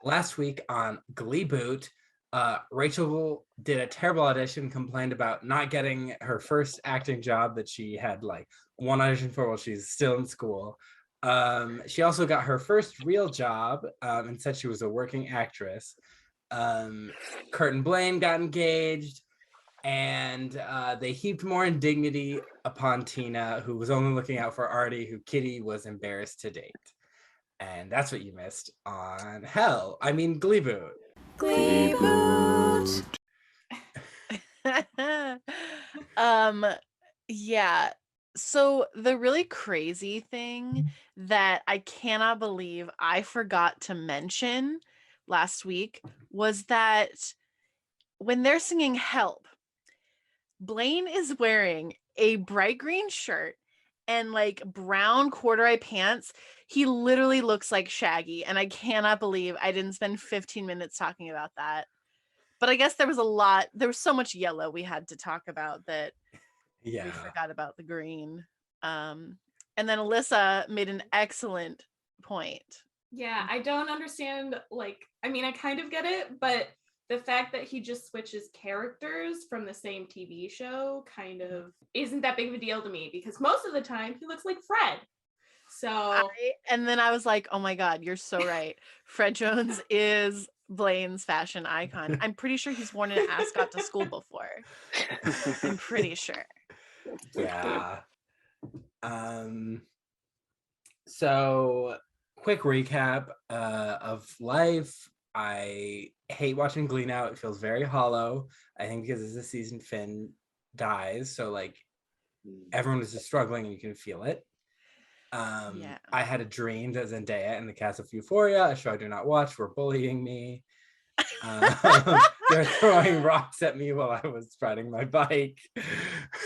last week on Gleeboot, Rachel did a terrible audition, complained about not getting her first acting job that she had like one audition for while she's still in school. She also got her first real job and said she was a working actress. Kurt and Blaine got engaged, and they heaped more indignity upon Tina, who was only looking out for Artie, who Kitty was embarrassed to date. And that's what you missed on Gleeboot. Gleeboot. Yeah. So the really crazy thing that I cannot believe I forgot to mention last week was that when they're singing Help, Blaine is wearing a bright green shirt and like brown corduroy pants. He literally looks like Shaggy, and I cannot believe I didn't spend 15 minutes talking about that. But I guess there was so much yellow we had to talk about that we forgot about the green. And then Alyssa made an excellent point. Yeah, I don't understand, I kind of get it, but the fact that he just switches characters from the same TV show kind of isn't that big of a deal to me, because most of the time he looks like Fred. And then I was like, oh my God, you're so right. Fred Jones is Blaine's fashion icon. I'm pretty sure he's worn an ascot to school before. I'm pretty sure. Yeah. So quick recap of life. I hate watching Glee now. It feels very hollow. I think because as the season Finn dies, so like everyone is just struggling and you can feel it. I had a dream that Zendaya and the cast of Euphoria, a show I do not watch, were bullying me. They're throwing rocks at me while I was riding my bike.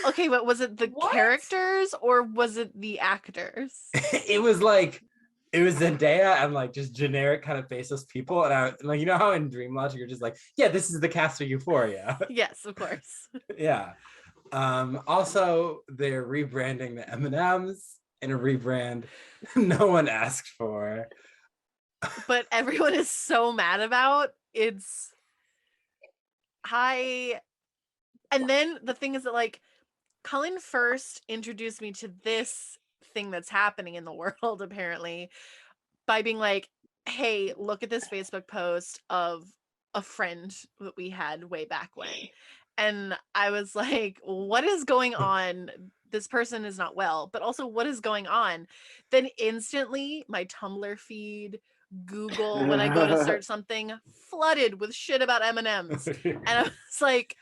Okay, but was it the characters or was it the actors? It was Zendaya and like just generic kind of faceless people, and I like, you know how in Dream Logic you're just like, yeah, this is the cast of Euphoria. Yes, of course. Yeah. Also, they're rebranding the M&Ms in a rebrand no one asked for, but everyone is so mad about. And then the thing is that like Cullen first introduced me to this thing that's happening in the world apparently by being like, hey, look at this Facebook post of a friend that we had way back when. And I was like, what is going on? This person is not well, but also what is going on? Then instantly my Tumblr feed, Google, when I go to search something, flooded with shit about M&Ms. And I was like,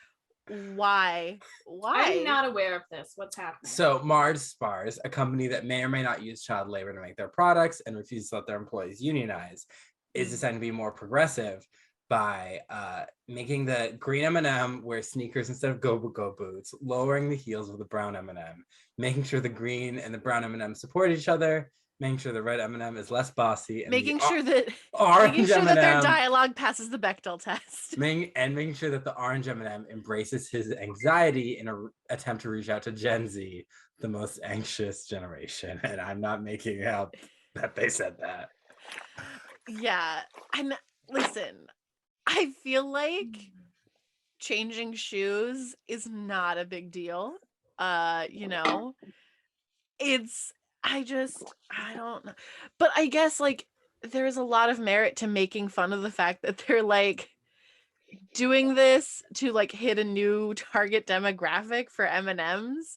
why? I'm not aware of this. What's happening? So Mars Spars, a company that may or may not use child labor to make their products and refuses to let their employees unionize, is deciding to be more progressive by making the green M&M wear sneakers instead of go boots, lowering the heels of the brown M&M, making sure the green and the brown M&M support each other, making sure the red M&M is less bossy, and making sure that their dialogue passes the Bechdel test, and making sure that the orange M&M embraces his anxiety in an attempt to reach out to Gen Z, the most anxious generation. And I'm not making out that they said that. Yeah, and listen, I feel like changing shoes is not a big deal. I don't know. But I guess like there's a lot of merit to making fun of the fact that they're like doing this to like hit a new target demographic for M&Ms.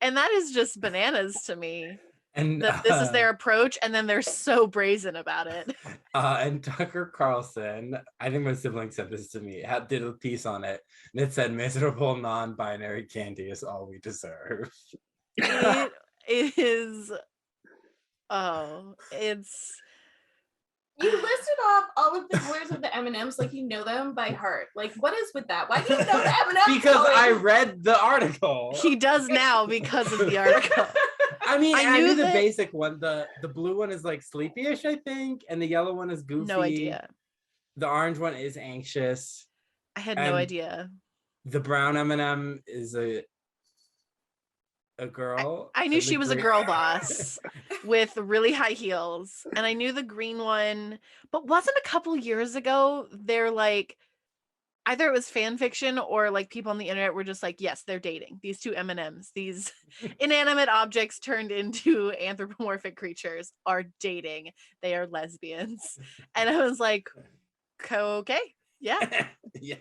And that is just bananas to me. And that this is their approach, and then they're so brazen about it. And Tucker Carlson, I think my sibling said this to me, did a piece on it, and it said, miserable non-binary candy is all we deserve. It is, it's... You listed off all of the colors of the M&Ms like you know them by heart. Like, what is with that? Why do you know the M&Ms? Because I read the article. He does now because of the article. I mean, I knew the basic one. The blue one is like sleepy-ish, I think, and the yellow one is goofy. No idea. The orange one is anxious. I had no idea. The brown M&M is a girl. I knew in she the was a green- girl boss with really high heels, and I knew the green one, but wasn't a couple years ago they're like either it was fan fiction or like people on the internet were just like, yes, they're dating. These two M&Ms, these inanimate objects turned into anthropomorphic creatures are dating. They are lesbians. And I was like, okay, yeah. Yeah.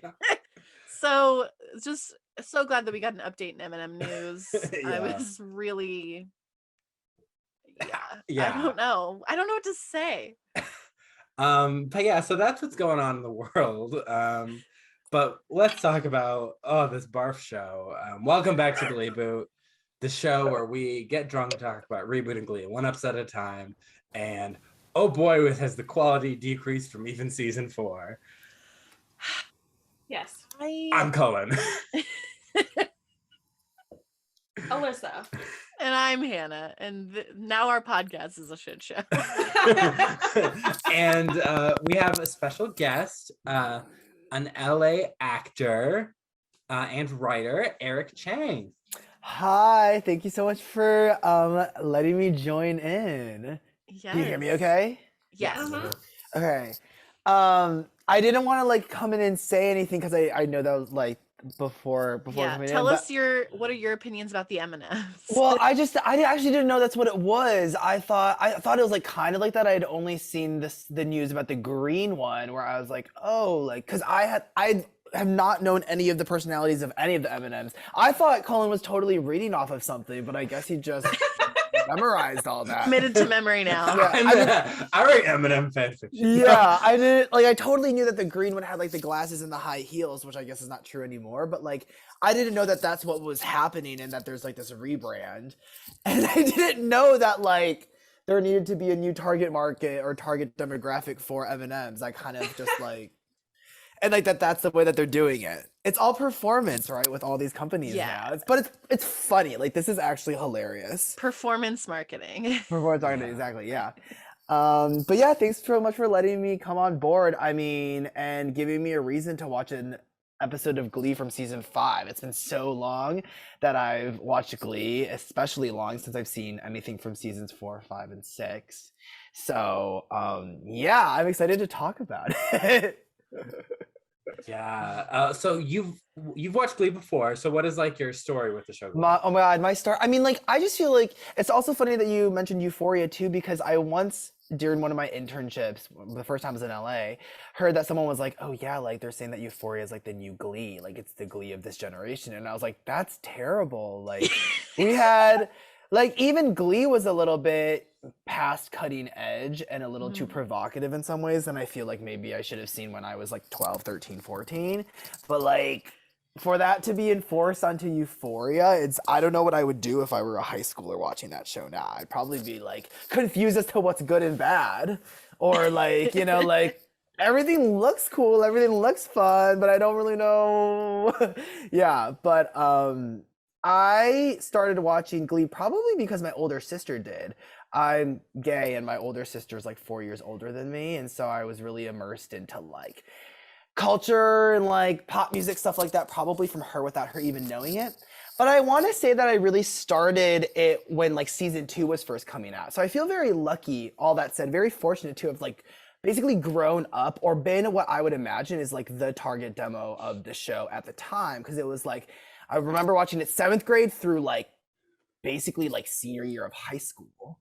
So just so glad that we got an update in M&M news. I Yeah. was really, Yeah. I don't know what to say. But yeah, so that's what's going on in the world. But let's talk about this barf show. Welcome back to Gleeboot, the show where we get drunk and talk about rebooting Glee one episode at a time. And oh boy, has the quality decreased from even season 4. Yes. I'm Cullen. Allyssa. And I'm Hannah, and now our podcast is a shit show. And we have a special guest, an LA actor and writer, Eric Cheg. Hi, thank you so much for letting me join in. Yes. Can you hear me okay? Yes. Uh-huh. Okay. I didn't want to like come in and say anything because I know that was like before Yeah. coming Tell in. us what are your opinions about the M&Ms? Well, I actually didn't know that's what it was. I thought it was like kind of like that. I had only seen the news about the green one where I was like, oh, like because I have not known any of the personalities of any of the M&Ms. I thought Cullen was totally reading off of something, but I guess he just memorized all that. Committed to memory now. Yeah. I write Eminem fanfiction. Yeah, I didn't like. I totally knew that the green one had like the glasses and the high heels, which I guess is not true anymore. But like, I didn't know that that's what was happening and that there's like this rebrand, and I didn't know that like there needed to be a new target market or target demographic for M&Ms. I kind of just like. And like that's the way that they're doing it. It's all performance, right? With all these companies now. But it's funny. Like this is actually hilarious. Performance marketing. Performance marketing, exactly. Yeah. But yeah, thanks so much for letting me come on board. I mean, and giving me a reason to watch an episode of Glee from season 5. It's been so long that I've watched Glee, especially long since I've seen anything from seasons 4, 5, and 6. So yeah, I'm excited to talk about it. Yeah. So you've watched Glee before. So what is like your story with the show? Oh my god, my star. I mean, like, I just feel like it's also funny that you mentioned Euphoria too, because I once during one of my internships, the first time I was in LA, heard that someone was like, "Oh yeah, like they're saying that Euphoria is like the new Glee, like it's the Glee of this generation," and I was like, "That's terrible." Like, we had. Like, even Glee was a little bit past cutting edge and a little too provocative in some ways than I feel like maybe I should have seen when I was like 12, 13, 14. But like, for that to be enforced onto Euphoria, I don't know what I would do if I were a high schooler watching that show now. I'd probably be like confused as to what's good and bad. Or like, you know, like everything looks cool, everything looks fun, but I don't really know. Yeah, but I started watching Glee probably because my older sister did. I'm gay and my older sister's like 4 years older than me, and so I was really immersed into like culture and like pop music, stuff like that, probably from her without her even knowing it. But I want to say that I really started it when like season 2 was first coming out. So I feel very lucky, all that said, very fortunate to have like basically grown up or been what I would imagine is like the target demo of the show at the time, because it was like I remember watching it 7th grade through like basically like senior year of high school.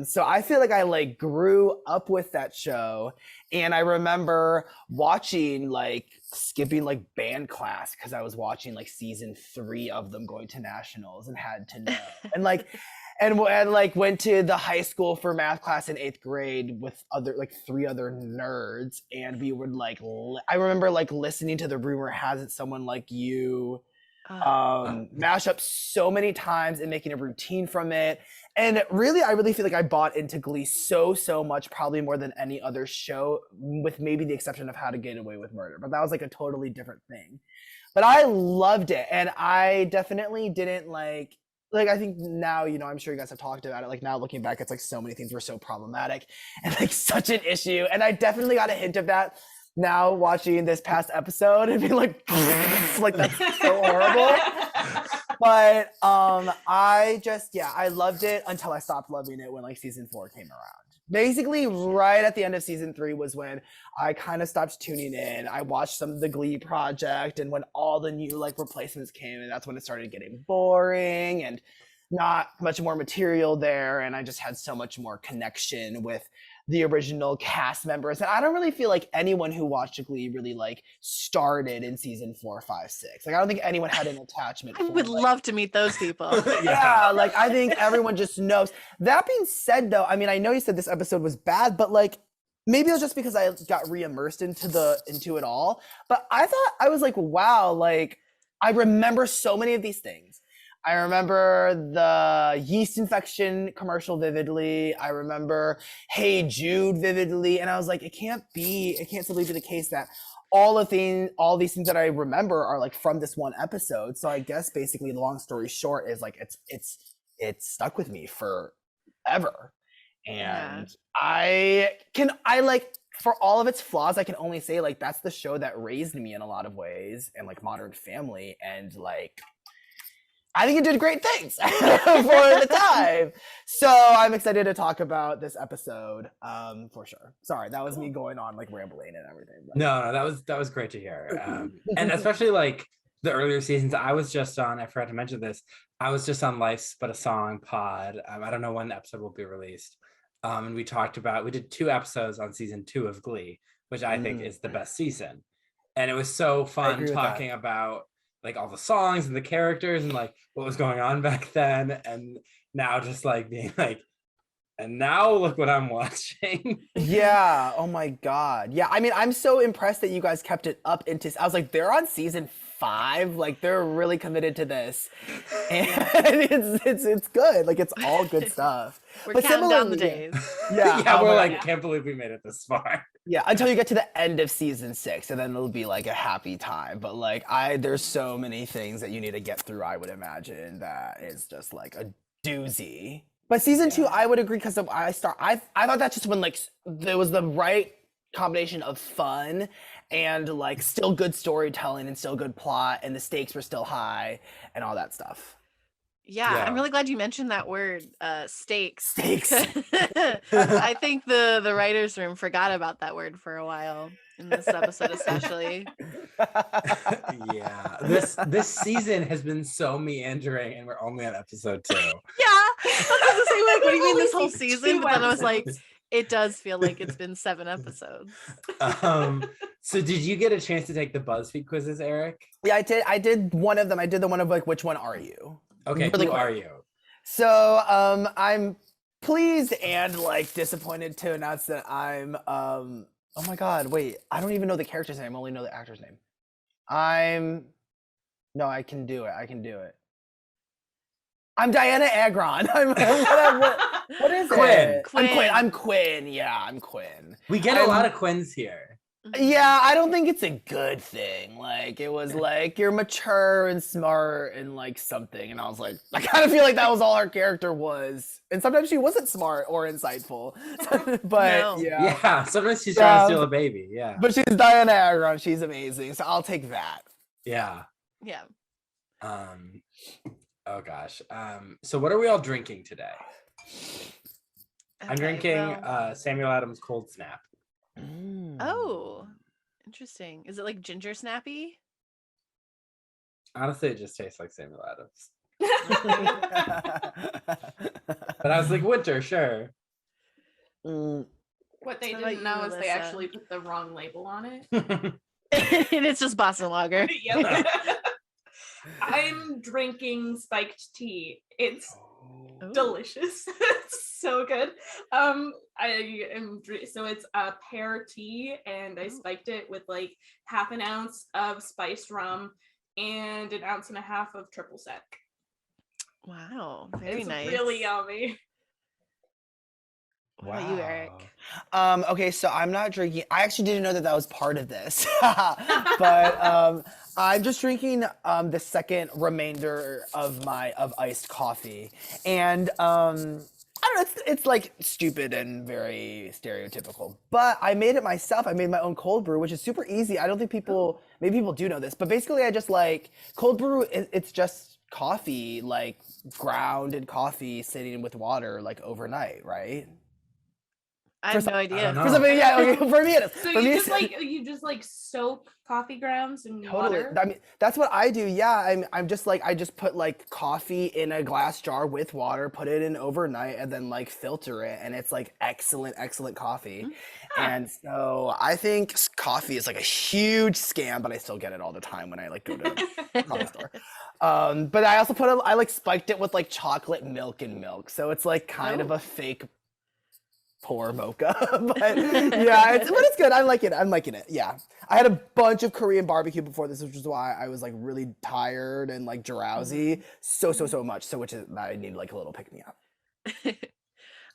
So I feel like I like grew up with that show, and I remember watching like skipping like band class because I was watching like season 3 of them going to nationals and had to know and like and like went to the high school for math class in 8th grade with other like 3 other nerds, and we would like I remember like listening to the Rumor Has It Someone Like You mash up so many times and making a routine from it. And really, I really feel like I bought into Glee so much, probably more than any other show, with maybe the exception of How to Get Away with Murder. But that was like a totally different thing. But I loved it. And I definitely didn't like I think now, you know, I'm sure you guys have talked about it. Like now looking back, it's like so many things were so problematic and like such an issue. And I definitely got a hint of that now watching this past episode and being like, like that's so horrible. But I loved it until I stopped loving it when like season 4 came around. Basically, right at the end of season 3 was when I kind of stopped tuning in. I watched some of the Glee project, and when all the new like replacements came, and that's when it started getting boring and not much more material there. And I just had so much more connection with the original cast members. And I don't really feel like anyone who watched Glee really like started in season 4, 5, 6. Like I don't think anyone had an attachment. I would love to meet those people. Yeah, like I think everyone just knows. That being said, though, I mean, I know you said this episode was bad, but like maybe it was just because I got re-immersed into it all. But I thought I was like, wow, like I remember so many of these things. I remember the yeast infection commercial vividly. I remember Hey Jude vividly. And I was like, it can't simply be the case that all these things that I remember are like from this one episode. So I guess basically the long story short is like it's stuck with me forever. And I like, for all of its flaws, I can only say like that's the show that raised me in a lot of ways, and like Modern Family, and like I think it did great things for the time. So I'm excited to talk about this episode for sure. Sorry, that was me going on like rambling and everything. But. No, that was great to hear. And especially like the earlier seasons, I forgot to mention this, I was just on Life's But a Song pod. I don't know when the episode will be released. And we did 2 episodes on season 2 of Glee, which I think is the best season. And it was so fun talking about like all the songs and the characters and like what was going on back then, and now just like being like, and now look what I'm watching. Yeah. Oh my God. Yeah. I mean, I'm so impressed that you guys kept it up into. I was like, they're on season 5. Like they're really committed to this, and it's good. Like it's all good stuff. We're counting down the days. Yeah. We're like, can't believe we made it this far. Yeah, until you get to the end of season 6, and then it'll be like a happy time. But like, there's so many things that you need to get through. I would imagine that is just like a doozy. But season 2, I would agree, because I thought that's just when like there was the right combination of fun and like still good storytelling and still good plot, and the stakes were still high and all that stuff. Yeah, I'm really glad you mentioned that word, stakes. Stakes. I think the writers' room forgot about that word for a while in this episode, especially. Yeah, this season has been so meandering, and we're only on episode 2. Yeah, I was the same. Like, what do you mean this whole season? But then I was like, it does feel like it's been 7 episodes. So did you get a chance to take the BuzzFeed quizzes, Eric? Yeah, I did. I did one of them. I did the one of like, which one are you? Okay, really who quick. are you? So I'm pleased and like disappointed to announce that I'm oh my God, wait, I don't even know the character's name, I only know the actor's name. No, I can do it. I'm Diana Agron. What is Quinn. it? I'm Quinn. Yeah, I'm Quinn. We get a lot of Quins here. Yeah, I don't think it's a good thing. Like, it was like, you're mature and smart and like something. And I was like, I kind of feel like that was all her character was. And sometimes she wasn't smart or insightful. But Yeah, sometimes she's trying to steal a baby. Yeah. But she's Diana Agron. She's amazing. So I'll take that. Yeah. Yeah. Oh gosh. So what are we all drinking today? I'm drinking Samuel Adams Cold Snap. Oh, interesting. Is it like ginger snappy? Honestly, it just tastes like Samuel Adams. But I was like, winter, sure. What they didn't know is they actually put the wrong label on it. And it's just Boston Lager. Yep. I'm drinking spiked tea. It's delicious. It's so good. So it's a pear tea, and I spiked it with like half an ounce of spiced rum and an ounce and a half of triple sec. Wow, very it's nice. Really yummy. What about you, Eric? Okay, so I'm not drinking. I actually didn't know that was part of this. But I'm just drinking the second remainder of iced coffee. And I don't know, it's like stupid and very stereotypical. But I made it myself. I made my own cold brew, which is super easy. I don't think maybe people do know this, but basically I just like cold brew, it's just coffee, like grounded coffee sitting with water like overnight, right? I have no idea. know. For some, yeah, okay, for me it is. So For me, you just like soak coffee grounds in totally. water? I mean, that's what I do. Yeah, I'm just like I just put like coffee in a glass jar with water, put it in overnight, and then like filter it, and it's like excellent coffee. And so I think coffee is like a huge scam, but I still get it all the time when I like go to the coffee store. But I also I like spiked it with like chocolate milk and milk, so it's like kind of a fake pour mocha. But yeah, it's good. I'm liking it. Yeah, I had a bunch of Korean barbecue before this, which is why I was like really tired and like drowsy so much. So which is that I need like a little pick me up.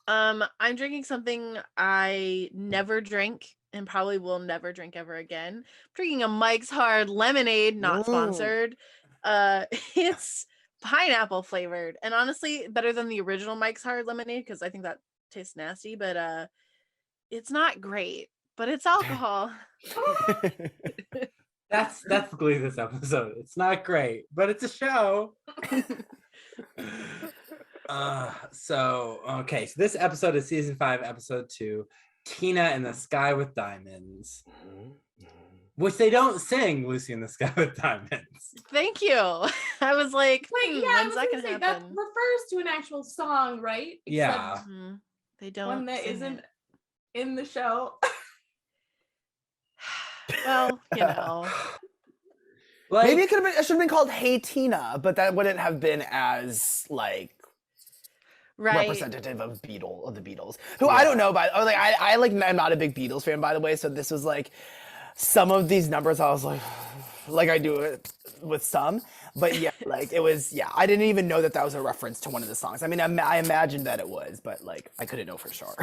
I'm drinking something I never drink and probably will never drink ever again. I'm drinking a Mike's Hard lemonade, not sponsored. It's pineapple flavored, and honestly better than the original Mike's Hard lemonade because I think that tastes nasty, but it's not great, but it's alcohol. That's Glee this episode. It's not great, but it's a show. So this episode is season 5, episode 2, Tina in the Sky with Diamonds, which they don't sing Lucy in the Sky with Diamonds. Thank you. I was like, wait, when's that gonna happen? That refers to an actual song, right? Yeah. They don't. One that isn't in the show. Well, you know. Like, maybe it should have been called Hey Tina, but that wouldn't have been as like representative of the Beatles. Who I don't know about. I'm not a big Beatles fan, by the way. So this was like some of these numbers I was like I do it with some, but yeah, like it was, yeah, I didn't even know that was a reference to one of the songs. I mean, I imagined that it was, but like I couldn't know for sure.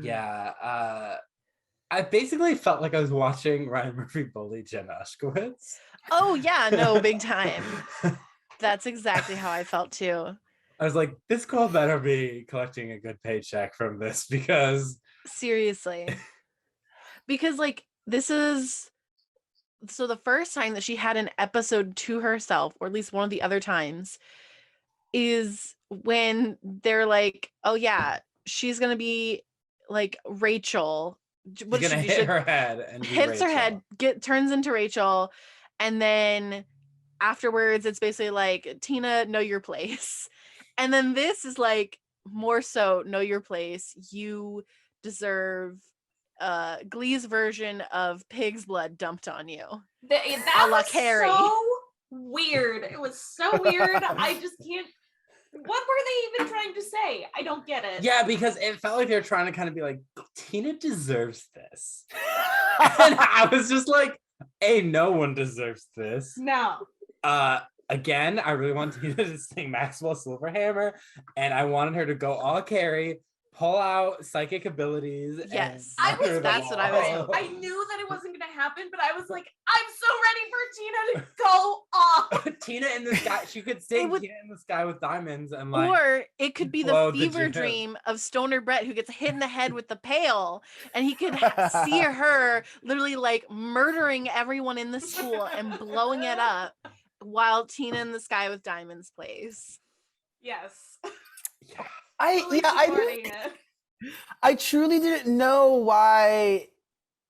Yeah, I basically felt like I was watching Ryan Murphy bully Jenna Ushkowitz. Oh yeah, no, big time. That's exactly how I felt too. I was like, this girl better be collecting a good paycheck from this, because seriously. Because like this is so the first time that she had an episode to herself, or at least one of the other times, is when they're like, oh yeah, she's gonna be like Rachel. She's gonna hit her head and hits her head, turns into Rachel, and then afterwards it's basically like, Tina, know your place. And then this is like more so, know your place. You deserve Glee's version of pig's blood dumped on you. That was so weird. It was so weird. I just can't. What were they even trying to say? I don't get it. Yeah, because it felt like they were trying to kind of be like, Tina deserves this. And I was just like, hey, no one deserves this. No. Again, I really want Tina to sing Maxwell Silverhammer, and I wanted her to go all Carrie, pull out psychic abilities. Yes, that's what I was. I knew that it wasn't going to happen, but I was like, I'm so ready for Tina to go off. Tina in the Sky. She could sing Tina in the Sky with Diamonds, and like, or it could be the fever dream of Stoner Brett, who gets hit in the head with the pail, and he could see her literally like murdering everyone in the school and blowing it up, while Tina in the Sky with Diamonds plays. Yes. Yeah. I truly didn't know why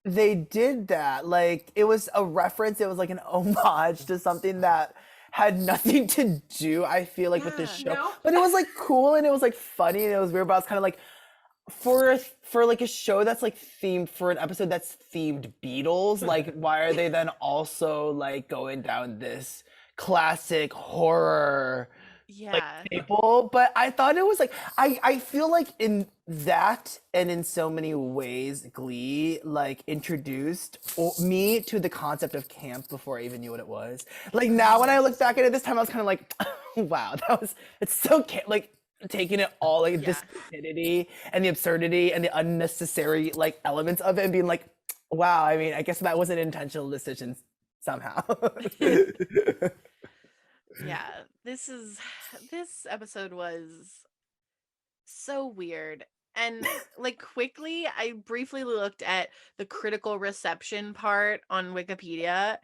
they did that. Like, it was a reference. It was like an homage to something that had nothing to do, I feel like, with the show. No? But it was like cool, and it was like funny, and it was weird. But I was kind of like, for like a show that's like themed, for an episode that's themed Beatles, like why are they then also like going down this classic horror like people? But I thought it was like, I feel like in that and in so many ways Glee like introduced me to the concept of camp before I even knew what it was. Like now when I look back at it this time, I was kind of like, wow, it's so like taking it all, like the stupidity and the absurdity and the unnecessary like elements of it, and being like, wow, I mean, I guess that was an intentional decision somehow. Yeah, this episode was so weird. And like quickly, I briefly looked at the critical reception part on Wikipedia.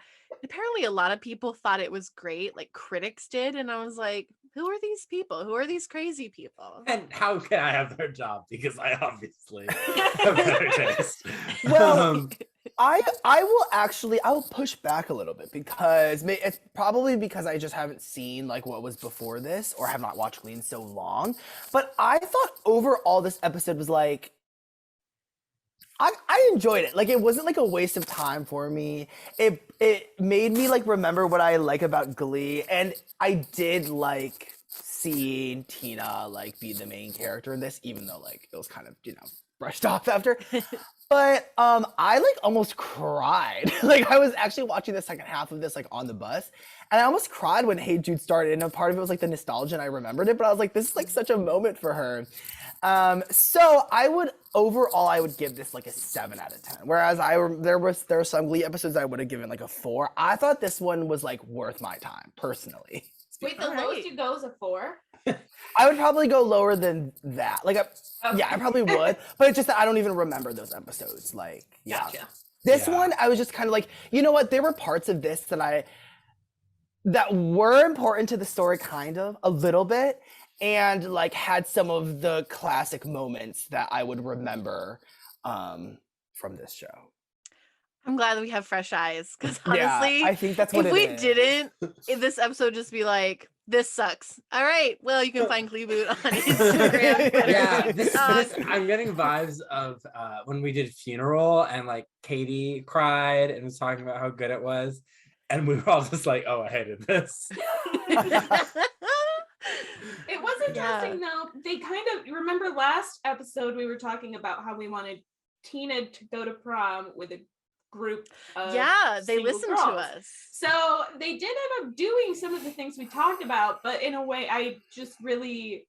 apparently a lot of people thought it was great, like critics did, and I was like, who are these people? Who are these crazy people? And how can I have their job? Because I obviously have better taste. Well, I will push back a little bit because it's probably because I just haven't seen like what was before this or have not watched Glee in so long. But I thought overall this episode was like, I enjoyed it. Like it wasn't like a waste of time for me. It made me like remember what I like about Glee, and I did like seeing Tina like be the main character in this, even though like it was kind of brushed off after. But I like almost cried. Like I was actually watching the second half of this like on the bus, and I almost cried when Hey Jude started. And a part of it was like the nostalgia, and I remembered it. But I was like, this is like such a moment for her. So I would give this like a 7 out of 10. Whereas there were some Glee episodes I would have given like a 4. I thought this one was like worth my time personally. Wait, the lowest you go is a 4? I would probably go lower than that. Like, yeah, I probably would. But it's just that I don't even remember those episodes. Like, yeah. Gotcha. This one, I was just kind of like, you know what? There were parts of this that were important to the story, kind of a little bit, and like had some of the classic moments that I would remember from this show. I'm glad that we have fresh eyes, because honestly, I think that's what if it we is. didn't, if this episode would just be like, this sucks. All right, well, you can find Gleeboot on Instagram. Yeah, this, I'm getting vibes of when we did Funeral and like Katie cried and was talking about how good it was, and we were all just like, oh, I hated this. It was interesting though. They kind of remember last episode we were talking about how we wanted Tina to go to prom with a group of they listened to us. So they did end up doing some of the things we talked about, but in a way I just really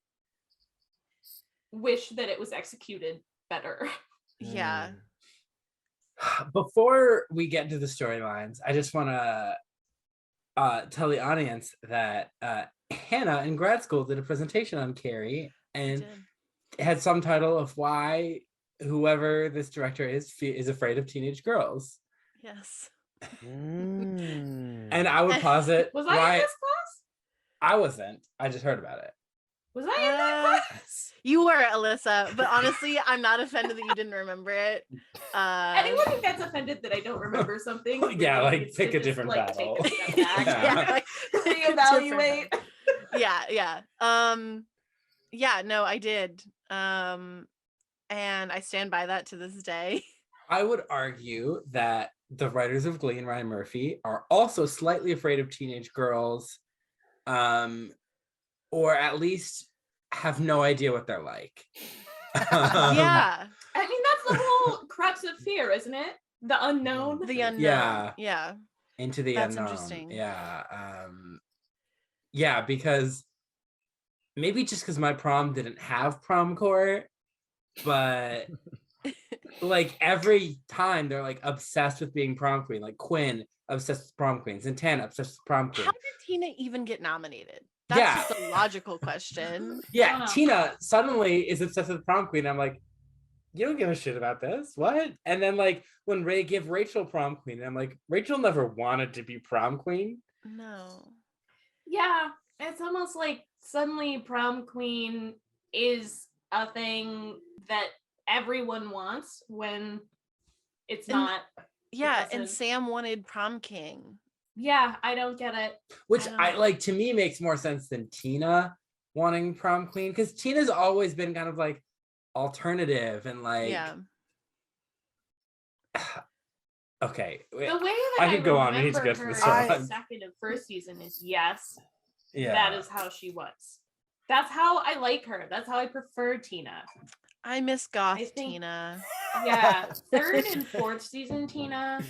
wish that it was executed better. Yeah. Before we get into the storylines, I just want to tell the audience that Hannah in grad school did a presentation on Carrie and had some title of why whoever this director is afraid of teenage girls. Yes. And I would posit Was I in this class? I wasn't. I just heard about it. Was I in that class? You were, Alyssa, but honestly, I'm not offended that you didn't remember it. Anyone who gets offended that I don't remember something, yeah, like pick a different battle. Take a step back. Yeah, like, reevaluate. Yeah. No, I did. And I stand by that to this day. I would argue that the writers of Glee and Ryan Murphy are also slightly afraid of teenage girls, or at least have no idea what they're like. Yeah. I mean, that's the whole crux of fear, isn't it? The unknown. The unknown. Yeah. Into the That's unknown. Interesting. Yeah, because maybe just because my prom didn't have prom court, but like every time they're like obsessed with being prom queen, like Quinn obsessed with prom queen, Santana obsessed with prom queen. How did Tina even get nominated? That's just a logical question. Yeah, Tina suddenly is obsessed with prom queen. I'm like, you don't give a shit about this. What? And then like when Ray give Rachel prom queen, I'm like, Rachel never wanted to be prom queen. No. Yeah, it's almost like suddenly prom queen is a thing that everyone wants when it's not. Yeah, and Sam wanted prom king. Yeah, I don't get it. Which I like, to me makes more sense than Tina wanting prom queen, because Tina's always been kind of like alternative and like okay. The way that I could go on. We need to get to the second and first season is that is how she was. That's how I like her. That's how I prefer Tina. I miss goth Tina. Yeah, third and fourth season Tina.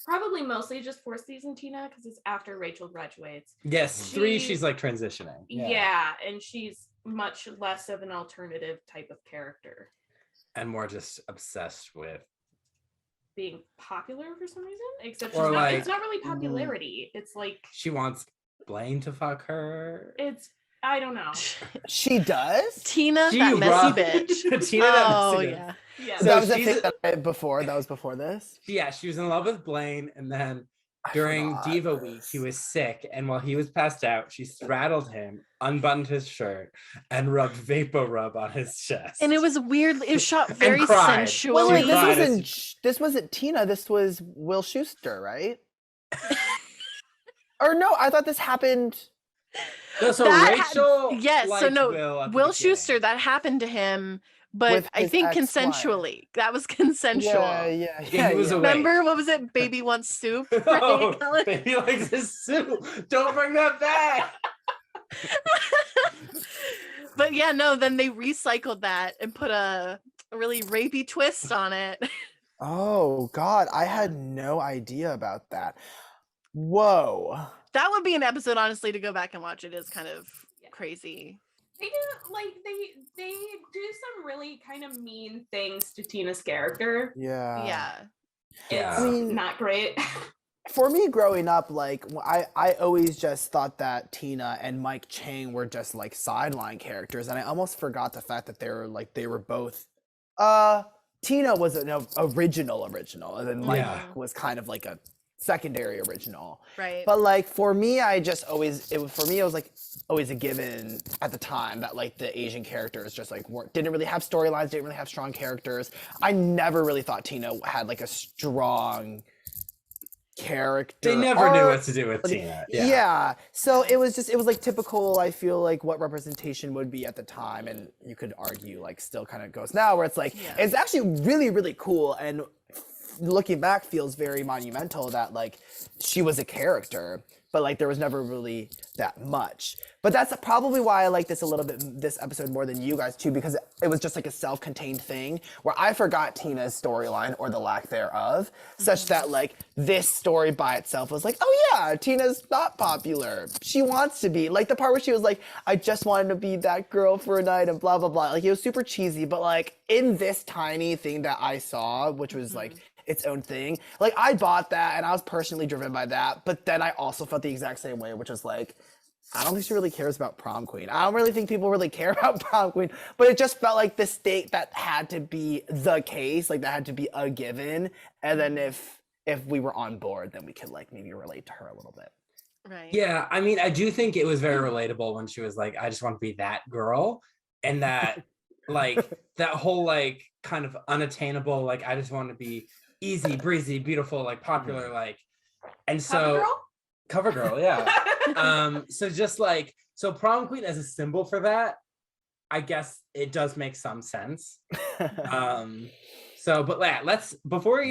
Probably mostly just fourth season Tina because it's after Rachel graduates. Yes, three, she's like transitioning. Yeah, and she's much less of an alternative type of character. And more just obsessed with being popular for some reason. Except it's not really popularity. It's like she wants Blaine to fuck her. I don't know. She does? Tina, that messy bitch. Tina, that messy bitch. Yeah. So that was the thing before this? Yeah, she was in love with Blaine, and then during forgot Diva Week, this. he was sick, and while he was passed out, she straddled him, unbuttoned his shirt, and rubbed Vapor Rub on his chest. And it was weird. It was shot very cried. sensually. Wait, cried this wasn't Tina. This was Will Schuester, right? Or no, I thought this happened. No, so That Rachel. yes, so liked no, Will, at the Will beginning. Schuester, that happened to him, but With I his think ex-wife. consensually. That was consensual. Yeah, he was awake. Remember, what was it? Baby wants soup. Oh, Right, Cullen? baby likes his soup. Don't bring that back. But yeah, no, then they recycled that and put a really rapey twist on it. Oh God, I had no idea about that. Whoa. That would be an episode, honestly, to go back and watch. It is kind of crazy. They do they do some really kind of mean things to Tina's character. Yeah. Yeah. Yeah. It's I mean, not great. for me growing up, like I always just thought that Tina and Mike Chang were just like sideline characters, and I almost forgot the fact that they were both Tina was an original, and then Mike Yeah. was kind of like a secondary original. Right. But like for me, it was like always a given at the time that like the Asian characters just like didn't really have storylines, didn't really have strong characters. I never really thought Tina had like a strong character. They never knew arc. what to do with Tina. Yeah. So it was like typical, I feel like, what representation would be at the time, and you could argue like still kind of goes now, where it's like it's actually really, really cool, and looking back feels very monumental that like she was a character, but like there was never really that much. But that's probably why I like this episode more than you guys too, because it was just like a self-contained thing where I forgot Tina's storyline, or the lack thereof, such that like this story by itself was like, oh yeah, Tina's not popular. She wants to be. Like the part where she was like, I just wanted to be that girl for a night and blah, blah, blah. Like it was super cheesy, but like in this tiny thing that I saw, which was like its own thing, like I bought that and I was personally driven by that, but then I also felt the exact same way, which was like, I don't think she really cares about Prom Queen. I don't really think people really care about Prom Queen, but it just felt like the state that had to be the case, like that had to be a given, and then if we were on board, then we could like maybe relate to her a little bit. Right. Yeah, I mean, I do think it was very relatable when she was like, I just want to be that girl, and that like that whole like kind of unattainable, like I just want to be easy breezy, beautiful, like popular, like, and so cover girl, yeah. So just like, so Prom Queen as a symbol for that, I guess it does make some sense. So but yeah, let's, before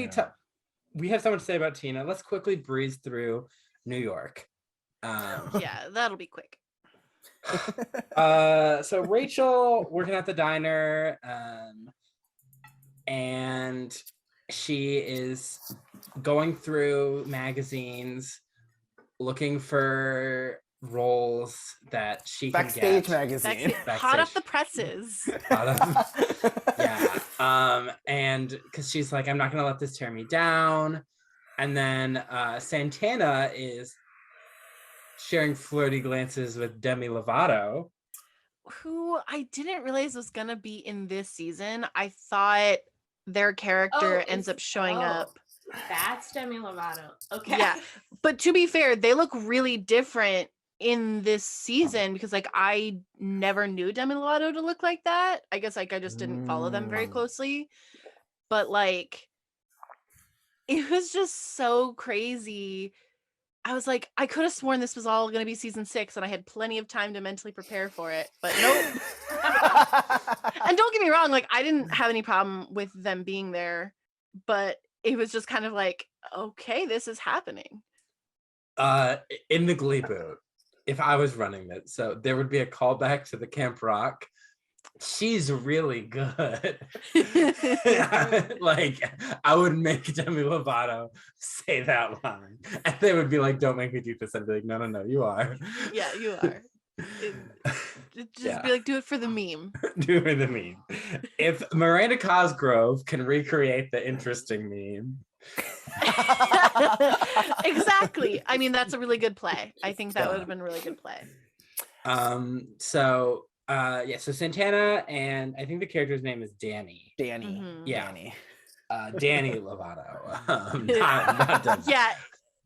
we have so much to say about Tina, let's quickly breeze through New York. Yeah, that'll be quick. So Rachel working at the diner, and she is going through magazines looking for roles that she Backstage can get. magazine. Hot off the presses. Yeah. And because she's like, I'm not gonna let this tear me down. And then Santana is sharing flirty glances with Demi Lovato, who I didn't realize was gonna be in this season. I thought their character ends up showing up. That's Demi Lovato. Okay. Yeah. But to be fair, they look really different in this season, because like I never knew Demi Lovato to look like that. I guess like I just didn't follow them very closely. But like it was just so crazy. I was like, I could have sworn this was all going to be season 6 and I had plenty of time to mentally prepare for it, but nope. And don't get me wrong, like I didn't have any problem with them being there, but it was just kind of like, okay, this is happening. In the Gleeboot, if I was running it, so there would be a callback to the Camp Rock. She's really good. Like I would make Demi Lovato say that line, and they would be like, "Don't make me do this." I'd be like, "No, you are." Yeah, you are. Just be like, do it for the meme. Do it for the meme. If Miranda Cosgrove can recreate the interesting meme. Exactly. I mean, that's a really good play. I think that would have been a really good play. So Santana, and I think the character's name is Danny. Mm-hmm. Yeah. Danny Lovato. Not Demi. Yeah.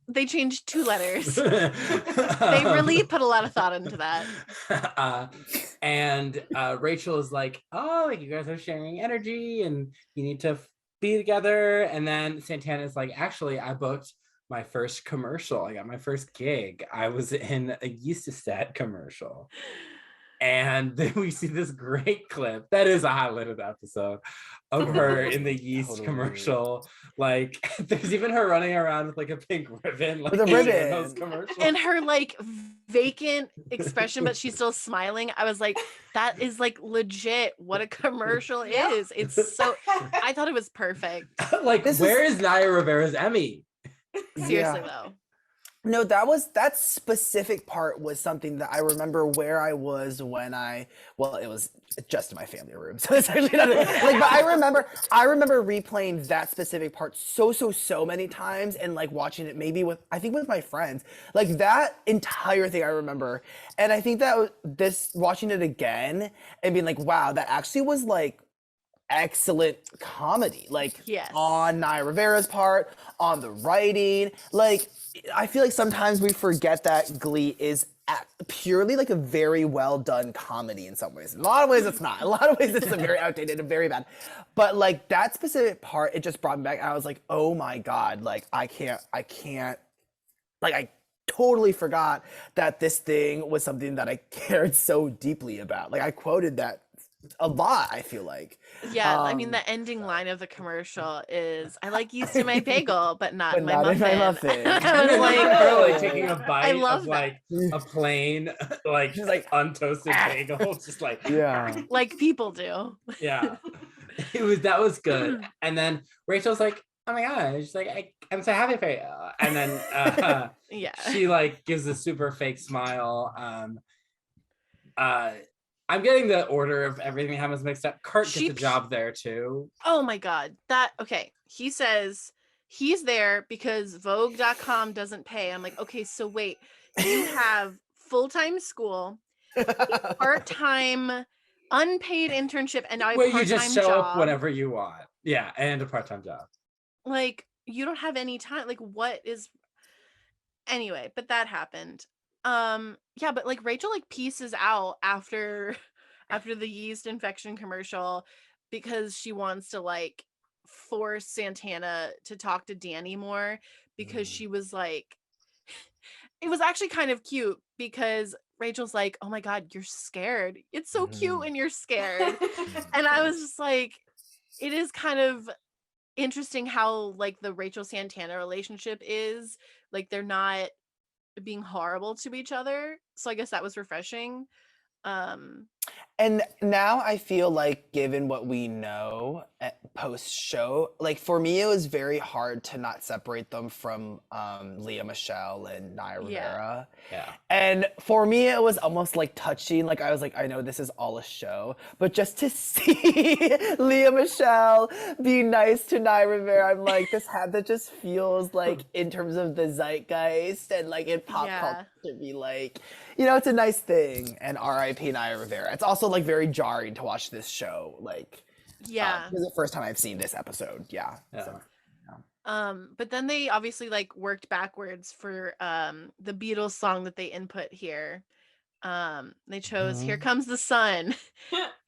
They changed 2 letters. They They really put a lot of thought into that. And Rachel is like, oh, like you guys are sharing energy and you need to be together. And then Santana is like, actually, I booked my first commercial. I got my first gig. I was in a Eustistat commercial. And then we see this great clip that is a highlight of the episode of her in the yeast Totally. commercial. Like, there's even her running around with like a pink ribbon, like With a in ribbon. those commercials. And her like vacant expression, but she's still smiling. I was like, that is like legit what a commercial is. It's so, I thought it was perfect. Like, where is Naya Rivera's Emmy? Seriously though. No, that specific part was something that I remember where I was when it was just in my family room. So it's actually not like, but I remember replaying that specific part so many times and like watching it maybe with my friends. Like that entire thing I remember. And I think that watching it again and being like, wow, that actually was like excellent comedy, like on Naya Rivera's part, on the writing. Like I feel like sometimes we forget that Glee is purely like a very well done comedy in some ways. In a lot of ways it's not. In a lot of ways it's a very outdated and very bad. But like that specific part, it just brought me back. And I was like, oh my God, like I can't, like I totally forgot that this thing was something that I cared so deeply about. Like I quoted that a lot, I feel like. Yeah, I mean the ending line of the commercial is, "I like yeast in my bagel, but not in my muffin." In my muffin. I was like, her like taking a bite love of like a plain like she's like untoasted bagel, just like like people do. Yeah, that was good. And then Rachel's like, oh my God, she's like, I'm so happy for you. And then she like gives a super fake smile. I'm getting the order of everything that happens mixed up. Kurt gets a job there too. Oh my God. He says he's there because Vogue.com doesn't pay. I'm like, okay, so wait, you have full-time school, part-time unpaid internship, and now a part-time you just show job. up whenever you want. Yeah, and a part-time job. Like, you don't have any time. Like, what is... Anyway, but that happened. Yeah, but like Rachel like pieces out after the yeast infection commercial because she wants to like force Santana to talk to Danny more, because she was like, it was actually kind of cute because Rachel's like, oh my God, you're scared. It's so cute and you're scared. And I was just like, it is kind of interesting how like the Rachel Santana relationship is like, they're not being horrible to each other, so I guess that was refreshing. And now I feel like, given what we know post show, like for me it was very hard to not separate them from Leah Michelle and Naya Rivera. Yeah. And for me it was almost like touching. Like I was like, I know this is all a show, but just to see Leah Michelle be nice to Naya Rivera, I'm like, that just feels like, in terms of the zeitgeist and like in pop culture, to be like, you know, it's a nice thing. And R.I.P. Naya Rivera. It's also like very jarring to watch this show. Like, this is the first time I've seen this episode. Yeah. So, but then they obviously like worked backwards for the Beatles song that they input here. They chose "Here Comes the Sun,"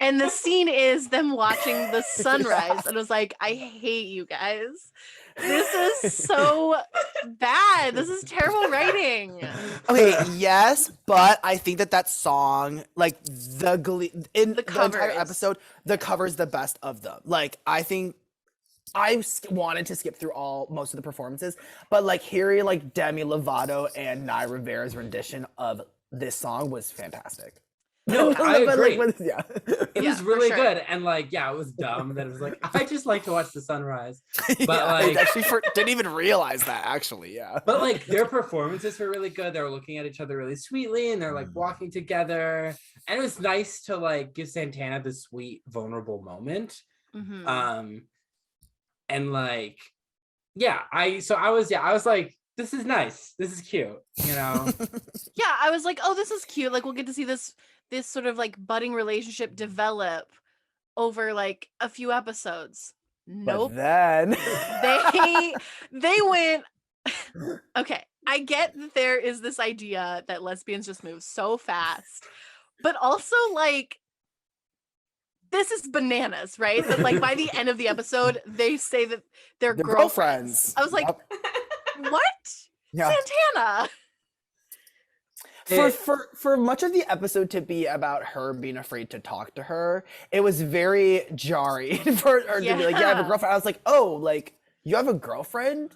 and the scene is them watching the sunrise. And I was like, I hate you guys. This is so bad. This is terrible writing. Okay, yes, but I think that song, like the entire episode, the cover's the best of them. Like, I think I wanted to skip through most of the performances, but like hearing like Demi Lovato and Naya Rivera's rendition of this song was fantastic. No, I agree. Like, it was really good, and like, it was dumb that it was like, I just like to watch the sunrise, but like, I actually didn't even realize that, actually. But like their performances were really good. They were looking at each other really sweetly, and they're like walking together, and it was nice to like give Santana this sweet, vulnerable moment. And like, I was like, this is nice, this is cute, you know. I was like, oh, this is cute. Like, we'll get to see this sort of like budding relationship develop over like a few episodes. Nope. But then they went Okay, I get that there is this idea that lesbians just move so fast, but also like this is bananas, right? That like by the end of the episode, they say that they're girlfriends. I was like, what? Yeah. Santana. For much of the episode to be about her being afraid to talk to her, it was very jarring for her to be like, yeah, I have a girlfriend. I was like, oh, like, you have a girlfriend?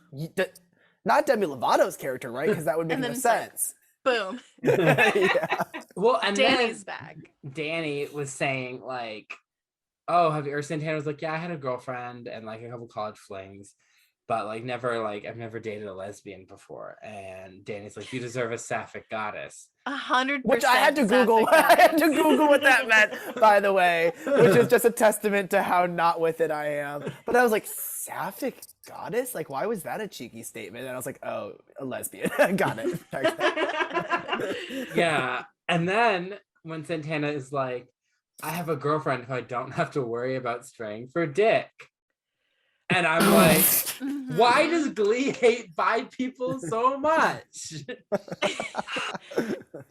Not Demi Lovato's character, right? Because that would make no sense. Boom. Yeah. Well, and Danny's then back. Danny was saying like, oh, or Santana was like, yeah, I had a girlfriend and like a couple college flings, but like never like I've never dated a lesbian before. And Danny's like, you deserve a sapphic goddess. 100%. Which I had to Google. I had to Google what that meant, by the way, which is just a testament to how not with it I am. But I was like, sapphic goddess? Like, why was that a cheeky statement? And I was like, oh, a lesbian. Got it. Yeah. And then when Santana is like, I have a girlfriend who I don't have to worry about straying for dick. And I'm like, why does Glee hate bi people so much?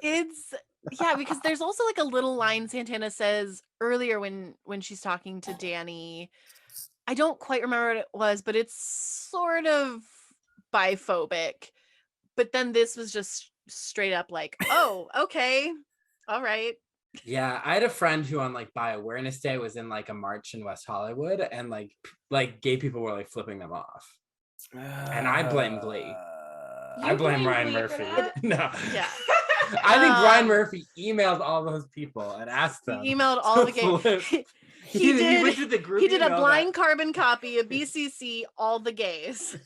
Because there's also like a little line Santana says earlier when she's talking to Danny. I don't quite remember what it was, but it's sort of biphobic. But then this was just straight up like, oh, okay, all right. Yeah, I had a friend who on like Bi Awareness Day was in like a march in West Hollywood, and like gay people were like flipping them off. And I blame Glee. I blame Ryan Murphy. No. Yeah. I think Ryan Murphy emailed all those people and asked them. He emailed all the gays. He did a blind carbon copy of BCC, all the gays.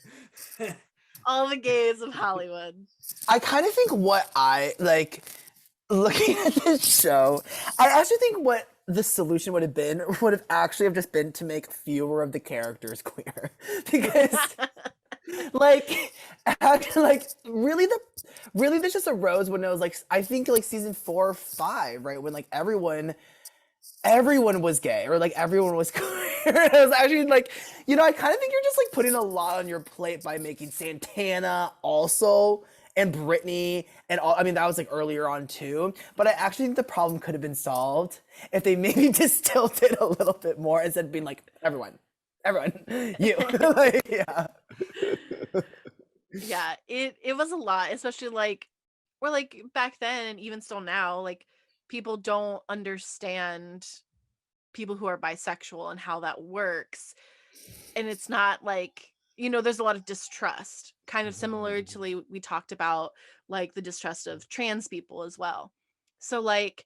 All the gays of Hollywood. I kind of think what I like looking at this show, I actually think what the solution would have actually just been to make fewer of the characters queer. Because really this just arose when it was like, I think like season 4 or 5, right? When like everyone was gay or like everyone was queer. It was actually like, I kind of think you're just like putting a lot on your plate by making Santana also and Brittany and all. I mean, that was like earlier on too, but I actually think the problem could have been solved if they maybe distilled it a little bit more instead of being like, everyone, you. Like, yeah. Yeah, it was a lot, especially like, or like back then and even still now, like people don't understand people who are bisexual and how that works. And it's not like, there's a lot of distrust, kind of similarly we talked about like the distrust of trans people as well. So like,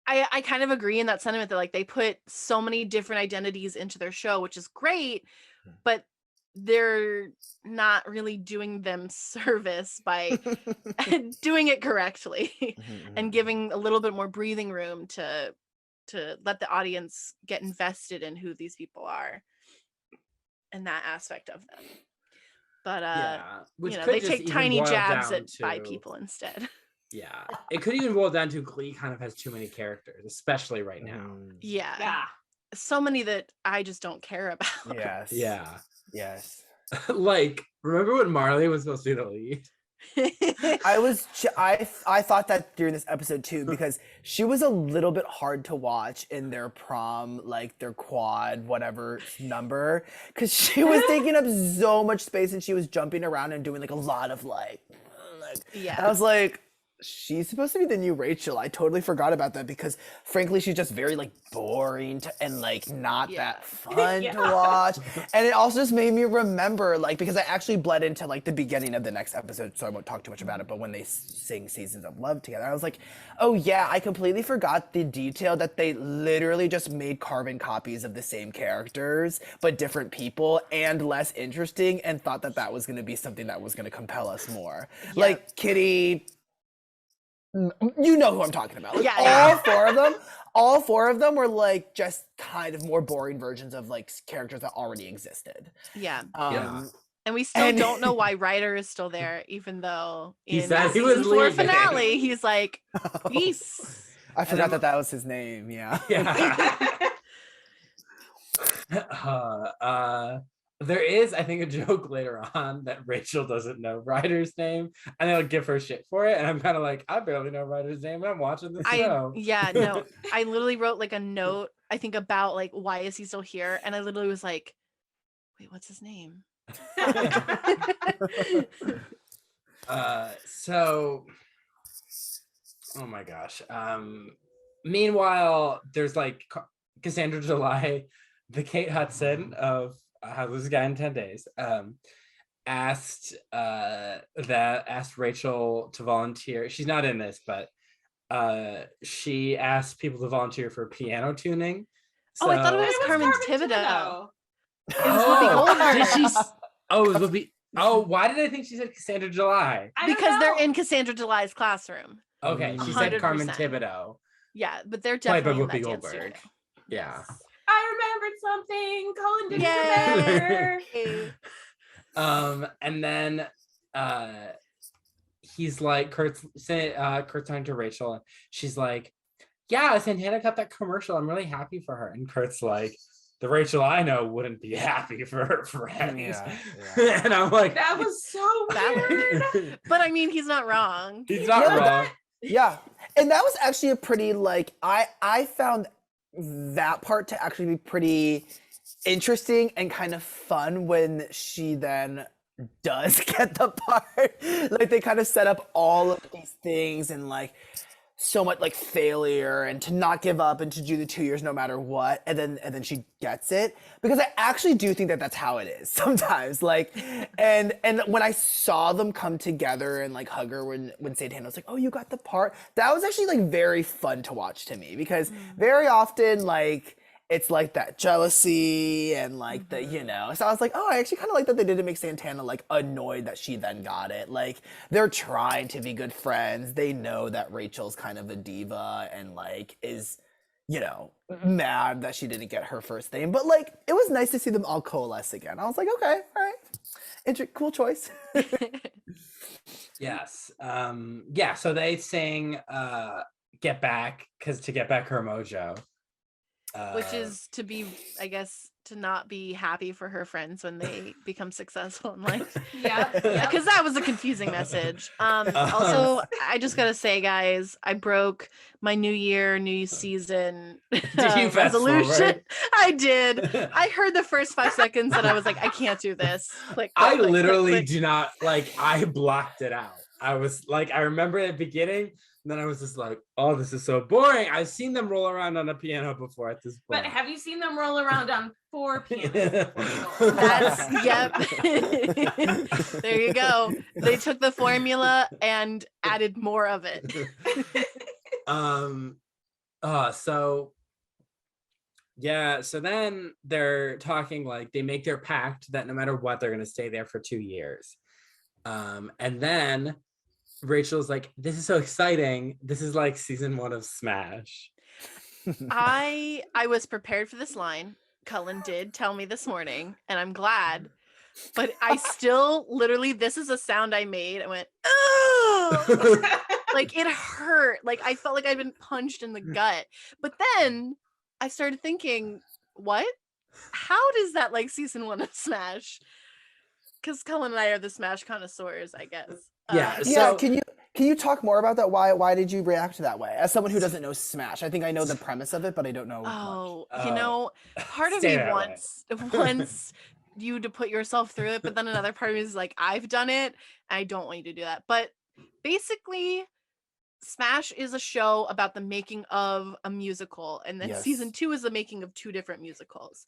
I kind of agree in that sentiment that like they put so many different identities into their show, which is great, but they're not really doing them service by doing it correctly and giving a little bit more breathing room to let the audience get invested in who these people are and that aspect of them. But they take tiny jabs at bi people instead. Yeah, it could even boil down to Glee kind of has too many characters, especially right now. Yeah. So many that I just don't care about. Yes. Yeah. Yes. Like, remember when Marley was supposed to be the lead? I thought that during this episode too, because she was a little bit hard to watch in their prom, like their quad, whatever number, because she was taking up so much space and she was jumping around and doing like a lot of like yeah. I was like, she's supposed to be the new Rachel. I totally forgot about that because frankly she's just very like boring and like not that fun to watch. And it also just made me remember like, because I actually bled into like the beginning of the next episode, so I won't talk too much about it, but when they sing Seasons of Love together, I was like, oh yeah, I completely forgot the detail that they literally just made carbon copies of the same characters but different people and less interesting, and thought that was going to be something that was going to compel us more. Like Kitty, you know who I'm talking about. Like, all four of them were like just kind of more boring versions of like characters that already existed. Yeah. And we still don't know why Ryder is still there, even though he said he was leaving. Finale, he's like, peace. I forgot that was his name. Yeah. There is, I think, a joke later on that Rachel doesn't know Ryder's name, and they'll give her shit for it. And I'm kind of like, I barely know Ryder's name, and I'm watching the show. I literally wrote like a note, I think, about like, why is he still here? And I literally was like, wait, what's his name? So, oh my gosh. Meanwhile, there's like Cassandra July, the Kate Hudson of How to Lose a Guy in 10 Days, asked Rachel to volunteer. She's not in this, but she asked people to volunteer for piano tuning. So, I thought it was Carmen Thibodeau. It was Whoopi Goldberg. It was Whoopi. Oh, why did I think she said Cassandra July? Because they're in Cassandra July's classroom. Okay, she said Carmen Thibodeau. Yeah, but they're definitely played by Whoopi Goldberg. Yeah. I remembered something. Cullen did better. And then he's like, Kurt's talking to Rachel, and she's like, yeah, Santana got that commercial. I'm really happy for her. And Kurt's like, the Rachel I know wouldn't be happy for her friends. Yeah. And I'm like, that was so weird. But I mean, he's not wrong. He's not wrong. Yeah. And that was actually a pretty, like, I found that part to actually be pretty interesting and kind of fun when she then does get the part. Like, they kind of set up all of these things and like so much like failure and to not give up and to do the 2 years no matter what, and then she gets it, because I actually do think that that's how it is sometimes. Like, and when I saw them come together and like hug her when Santana was like, oh, you got the part, that was actually like very fun to watch to me, because very often like it's like that jealousy and like the, you know, so I was like, oh, I actually kind of like that they didn't make Santana like annoyed that she then got it. Like, they're trying to be good friends. They know that Rachel's kind of a diva and like is, you know, mad that she didn't get her first name. But like, it was nice to see them all coalesce again. I was like, okay, all right, cool choice. Yes. Yeah. So they sing "Get Back" to get back her mojo. Which is to be, I guess, to not be happy for her friends when they become successful in life. Yeah. Because that was a confusing message. Also, I just gotta say, guys, I broke my new year, new season resolution. I did. I heard the first 5 seconds and I was like, I can't do this. Like, I literally do not, like, I blocked it out. I was like, I remember at the beginning, and then I was just like, oh, this is so boring. I've seen them roll around on a piano before at this point. But have you seen them roll around on 4 pianos? That's, yep. There you go. They took the formula and added more of it. So then they're talking, like, they make their pact that no matter what, they're going to stay there for 2 years. And then Rachel's like, this is so exciting. This is like season 1 of Smash. I was prepared for this line. Cullen did tell me this morning, and I'm glad. But I still literally, this is a sound I made. I went, oh, like it hurt. Like I felt like I'd been punched in the gut. But then I started thinking, what? How does that like season 1 of Smash? Because Cullen and I are the Smash connoisseurs, I guess. Yeah. Yeah. Can you talk more about that? Why did you react that way? As someone who doesn't know Smash, I think I know the premise of it, but I don't know much. You know, part of me wants you to put yourself through it, but then another part of me is like, I've done it. I don't want you to do that. But basically, Smash is a show about the making of a musical, and then season 2 is the making of 2 different musicals.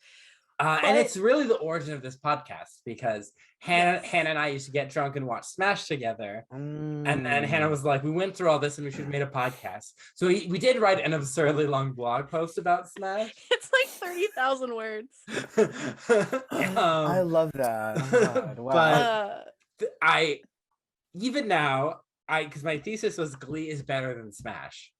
And it's really the origin of this podcast, because Hannah and I used to get drunk and watch Smash together. And then Hannah was like, we went through all this and we should have made a podcast. So we did write an absurdly long blog post about Smash. It's like 30,000 words. I love that. Oh God, wow. But even now, because my thesis was Glee is better than Smash.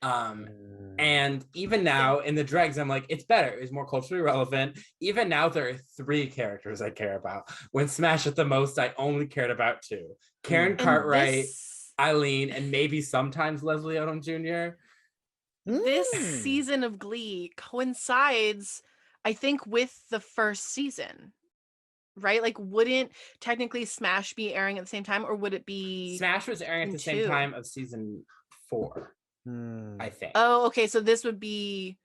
And even now in the dregs, I'm like, it's better, it's more culturally relevant. Even now there are 3 characters I care about. When Smash at the most, I only cared about 2. Karen Cartwright, Eileen, and maybe sometimes Leslie Odom Jr. This season of Glee coincides, I think, with the first season. right? Like, wouldn't technically Smash be airing at the same time, or would it be Smash was airing at the same 2? time of season 4, I think. Oh, okay. So this would be.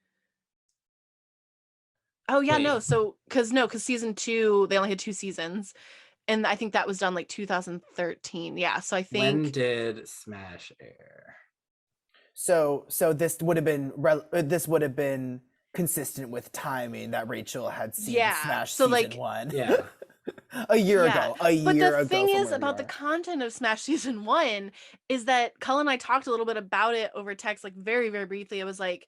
Oh yeah, Wait. no. So because season 2 they only had 2 seasons, and I think that was done like 2013. Yeah. So I When think did Smash air? So this would have been consistent with timing that Rachel had seen Yeah, Smash so, season like- 1. Yeah. a year Yeah, ago. A but year the ago. thing from is where we about the are. content of Smash season 1 is that Cullen and I talked a little bit about it over text, like very, very briefly. I was like,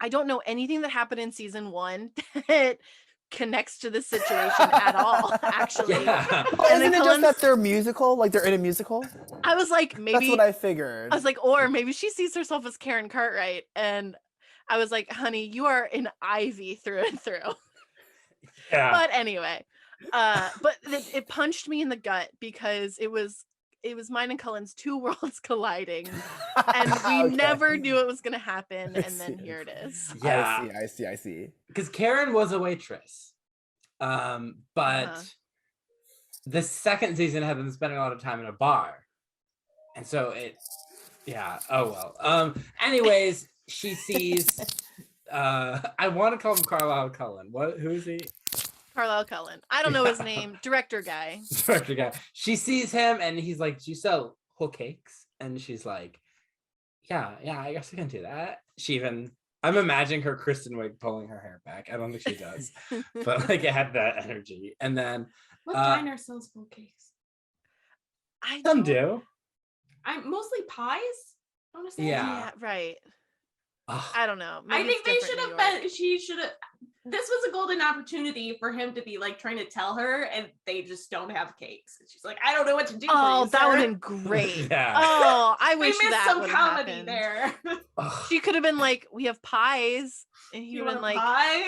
I don't know anything that happened in season 1 that connects to this situation at all, actually. Yeah. Oh, And then isn't it just Cullen's- that they're musical? Like they're in a musical? I was like, maybe That's what I figured. I was like, or maybe she sees herself as Karen Cartwright. And I was like, honey, you are an Ivy through and through. Yeah. But anyway, but it punched me in the gut because it was mine and Cullen's 2 worlds colliding, and we Okay. never knew it was going to happen, I and then see. here it is. Yeah. I see. Because Karen was a waitress. But Uh-huh. the second season had them spending a lot of time in a bar. And so oh well. Anyways, she sees I want to call him Carlisle Cullen. Who is he? Carlisle Cullen. I don't know his Yeah. name. Director guy. Director guy. She sees him and he's like, "Do you sell whole cakes?" And she's like, Yeah, I guess I can do that. I'm imagining her Kristen Wiig pulling her hair back. I don't think she does, but like it had that energy. And then What diner sells full cakes? some do. I'm mostly pies. I want to say. Yeah. Yeah, right. Ugh. I don't know. I Maybe think it's they different should in have New York. been. She should have. This was a golden opportunity for him to be like trying to tell her, and they just don't have cakes. And she's like, I don't know what to do. Oh, for you, that would sir." have been great. Yeah. Oh, I We wish missed that some would comedy happened. there. Ugh. She could have been like, "We have pies," and he You would have want been a like, pie?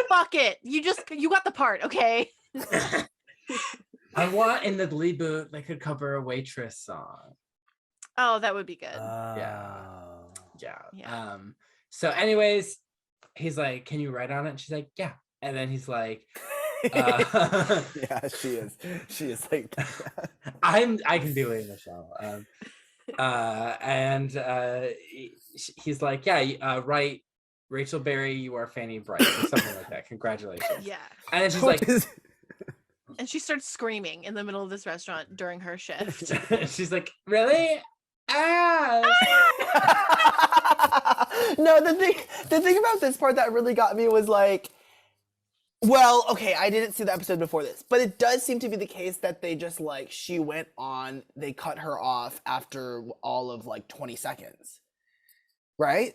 "Fuck it, you got the part, okay?" I want in the Gleeboot they could cover a waitress song. Oh, that would be good. Yeah. Yeah. So anyways, he's like, "Can you write on it?" And she's like, "Yeah." And then he's like, Yeah, she is. She is like I can be Leah Michelle. He's like, "Yeah, write Rachel Berry, you are Fanny Bright," or something like that. Congratulations. Yeah. And then she's like, And she starts screaming in the middle of this restaurant during her shift. she's like, "Really? Ah!" No, the thing about this part that really got me was like, well, okay, I didn't see the episode before this, but it does seem to be the case that they just like she went on, they cut her off after all of like 20 seconds. Right?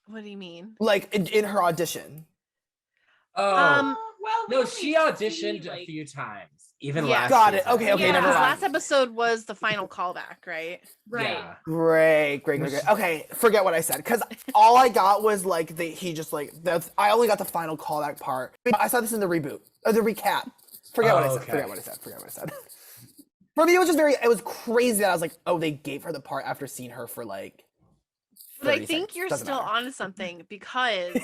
What do you mean? Like in her audition. Oh, Well, we no, only she see, auditioned like- a few times, even Yeah. last. Got it. season. Okay, Yeah, never because mind. last episode was the final callback, right? Right. Yeah. Great. Okay, forget what I said, because all I got was like I only got the final callback part. I saw this in the reboot, or the recap. Forget what I said. Okay. Forget what I said. For me, it was crazy that I was like, oh, they gave her the part after seeing her for like. But I 30 think seconds. you're Doesn't still matter. onto something because